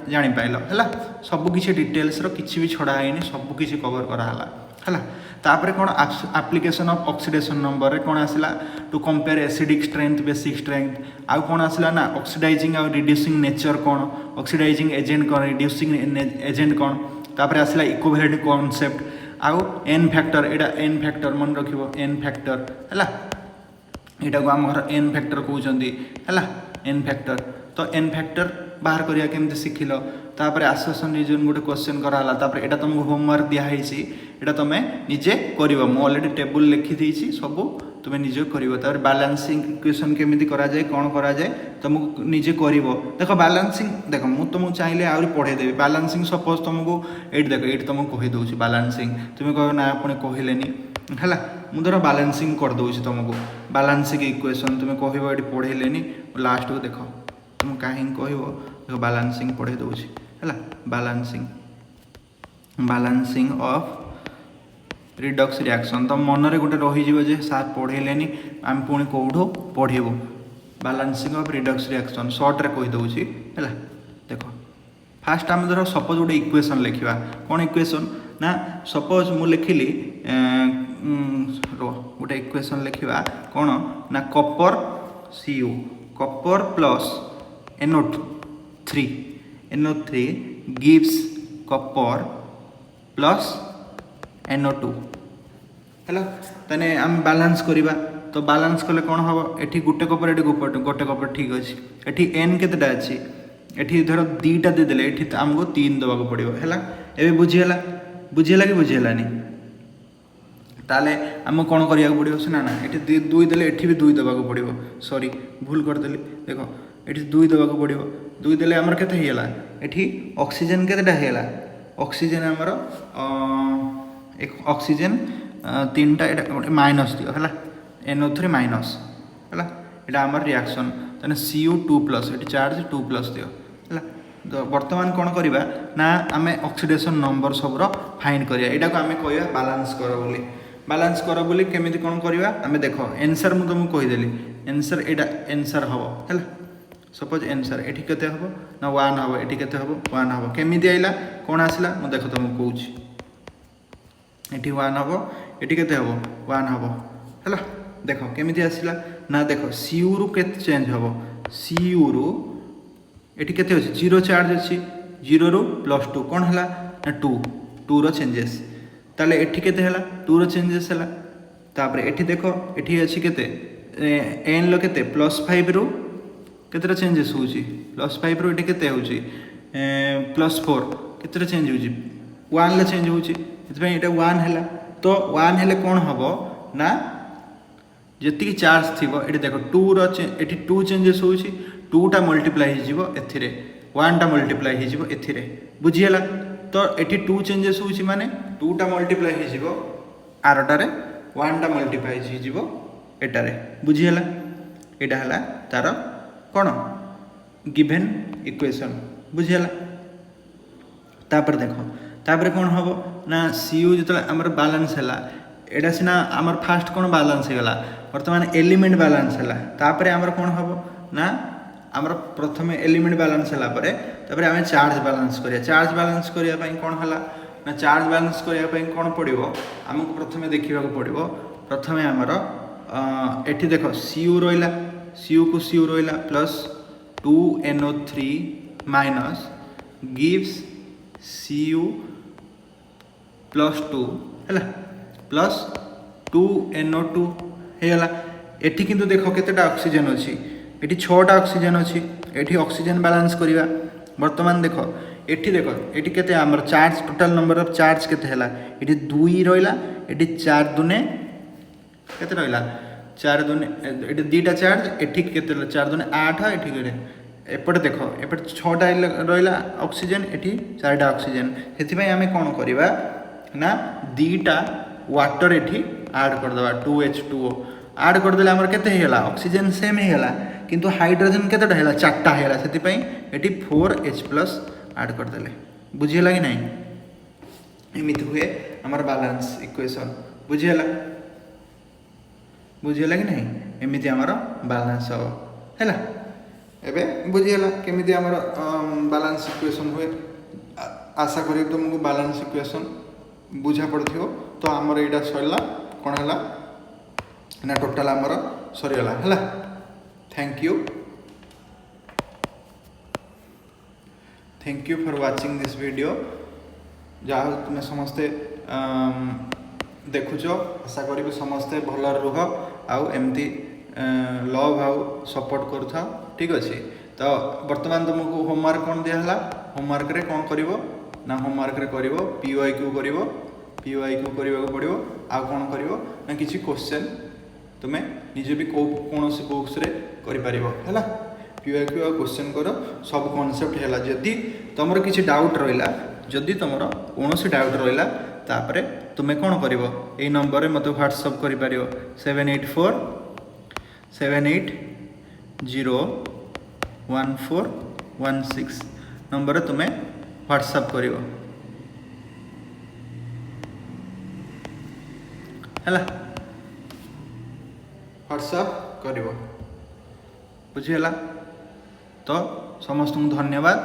जानि पाइलो हला सब किछि डिटेल्स रो किछि भी छडा आइनी सब किछि कवर करा हला तापर कौन एप्लीकेशन ऑफ ऑक्सीडेशन नंबर रे कौन आसला to compare acidic strength basic strength आ कौन आसला ना ऑक्सीडाइजिंग और रिड्यूसिंग नेचर कौन ऑक्सीडाइजिंग एजेंट कौन रिड्यूसिंग एजेंट कौन तापर आसला इक्विवेलेंट कांसेप्ट आउ एन फैक्टर एटा एन फैक्टर मन रखिबो एन फैक्टर हला एटा को हम एन फैक्टर कहउचंदी हला एन फैक्टर तो एन फैक्टर बाहर करिया केमते सिखिलो तापर एसोसिएशन रीजन गोटे क्वेश्चन कराला तापर एटा तुमको होमवर्क दिया हैछि एटा तमे निजे करिवो मो ऑलरेडी टेबल लिखि देछि सब तुमे निजे करिवो तापर बैलेंसिंग इक्वेशन केमिति करा जाय कोन करा जाय तुमको निजे करिवो देखो बैलेंसिंग देखो मु तुमको चाहिले आउरी पढे देबी बैलेंसिंग सपोज तुमको एट देखो एट तुमको कहि दोछि बैलेंसिंग तुमे कहबो ना आपण कहिलेनी हला मु धर बैलेंसिंग कर दोछि तुमको बैलेंसिंग इक्वेशन तुमे कहबो एटी पढेलेनी लास्ट को देखो तुम काहे कहबो देखो बैलेंसिंग पढे दोछि हला बैलेंसिंग ऑफ रिडक्स रिएक्शन तो मन रे गोटे रही जीवो जे सार पढेलेनी हम पुणी कोठो पढिबो balancing of redox reaction short रे कहि दोछि हला देखो फास्ट हम धर सपोज गोटे इक्वेशन लिखिबा कोन इक्वेशन ना सपोज मु लिखिली गोटे इक्वेशन लिखिबा कोन ना copper Cu copper plus NO3 gives copper plus NO2 है ताने आम बालांस करवा तो बालांस कले कौन हम ये गोटे कपर ये गोटे कपर ठीक अच्छे ये N केतेटा अच्छी ये धर दीटा देदेले ये आमको 3 देवा पड़ो है ए बुझीगला बुझीगला कि बुझीगलानी ताले आम कौन करा पड़ो से ना ये 2 देले ये भी 2 देवा पड़ो सॉरी भूल करदेली देख ये 2 देवा पड़ो 2 देले आमर केते होगा ये ऑक्सीजन केतेटा होगा ऑक्सीजन आमर एक ऑक्सीजन 3टा माइनस दियो है NO3 माइनस है यहाँ आमर रिएक्शन तेना Cu2+ ये चार्ज 2+ दियो है तो बर्तमान कौन करवा ना आम ऑक्सीडेशन नंबर सब फाइंड करिया यहाँ को आम कह बालांस कर बोली बालांस कर बोली केमिति कौन करवा आम देख एनसर मुझे तुमको कहीदेली एनसर यहाँ एनसर हम है सपोज एनसर ये केते हम ना 1 हम ये केते हम 1 हम केमिति आइला कौन आसला मैं देख तुमको कौच ये 1 हम ये केते हम 1 हम है देख केमिति आसला ना देख Cu रु केते चेंज हम Cu रु ये केते अच्छे 0 चार्ज अच्छी 0 रु +2 कौन है ना 2 रो चेंजेस ताले एठी केते हला 2 रो चेंजेस हला तापर एठी देखो एठी अछि केते n लो केते +5 रु केते चेंजेस होउची +5 रु एठी केते होउची +4 केते चेंज होउची 1 ले चेंज होउची इतबे एटा 1 हला तो 1 हेले कोन हबो ना जति चार्ज थिबो एठी देखो 2 रो एठी 2 चेंजेस होउची 2 टा मल्टीप्लाई हो जिवो एथिरे 1 टा मल्टीप्लाई हो जिवो एथिरे बुझियला तो एठी 2 चेंजेस होउची माने 2 टा मल्टीप्लाई हो जिवो आरटारे 1 टा मल्टीप्लाई हो जिवो एटारे बुझियला एटा हला तार कोन गिवन इक्वेशन बुझियला तापर देखो तापर कोन हबो ना Cu जतले हमर बैलेंस हला एटा सिना हमर फास्ट कोन बैलेंस हेगला वर्तमान एलिमेंट बैलेंस हला तापर हमर कोन हबो ना हमर प्रथम एलिमेंट बैलेंस हला परे तापर हमें चार्ज बैलेंस करिया पई कोन हला ना चार्ज बैलेंस करिया पई कोन पड़िबो हमको प्रथमे देखिबा को पड़िबो प्रथमे हमर एठी देखो Cu रोइला Cu को Cu रोइला plus 2NO3 minus gives Cu +2 है प्लस 2NO2 हेला एठी किंतु देखो केतेटा ऑक्सीजन अछि एठी 6टा ऑक्सीजन अछि एठी ऑक्सीजन बैलेंस करिवा वर्तमान देखो एठी देखो एठी केते हमर charge total number of charge केते हला एठी 2 रहिला एठी 4 दुने केते रहिला 4 दुने एठी दीटा चार्ज एठी केते 4 दुने 8 एठी केते एपटे देखो एपटे 6टा रहिला ऑक्सीजन एठी 4टा ऑक्सीजन हेथि पई हमें कोन करिवा ना दीटा वाटर एठी ऐड कर दवा 2H2O ऐड कर देले हमर केते हेला ऑक्सीजन सेम हेला किंतु हाइड्रोजन केतेटा हेला 4टा हेला सेति पई एठी 4H+ ऐड कर देले बुझियला कि नहीं एमिति हुए हमर बैलेंस इक्वेशन बुझियला कि नहीं एमिति हमर बैलेंस हो हैला एबे बुझियला केमिति हमर बैलेंस इक्वेशन हुए आशा करी तुमको बैलेंस इक्वेशन बुझा पड़थियो तो हमर एटा सरला कोन हला ना टोटल हमर सरीगला हला thank you for watching this video जहाँ तुम समस्ते देखुच आशा करी समस्ते भल रुह आउ एमती लव आउ सपोर्ट करूथा ठीक अच्छे तो वर्तमान तुमको होमवर्क कौन दिहला होमवर्क रे कौन करिवो ना होमवर्क रे करिवो PYQ करिवो PYQ करबा पड़िवो आ कौन करिवो ना किछि क्वेश्चन तुमे निजे भी कौन से बुक्स रे करि परिवो हैला PYQ आ क्वेश्चन करो सब कांसेप्ट हैला जदी तमरो किछि डाउट रहिला जदी तमरो कोनोसी डाउट रहिला तापरे तुमे कौन करिवो ए नंबर रे मते व्हाट्सएप करि परिवो 78478014116 नंबर रे तुमे व्हाट्सएप करिवो हैला व्हाट्सएप करिवो बुझियला तो समस्त धन्यवाद।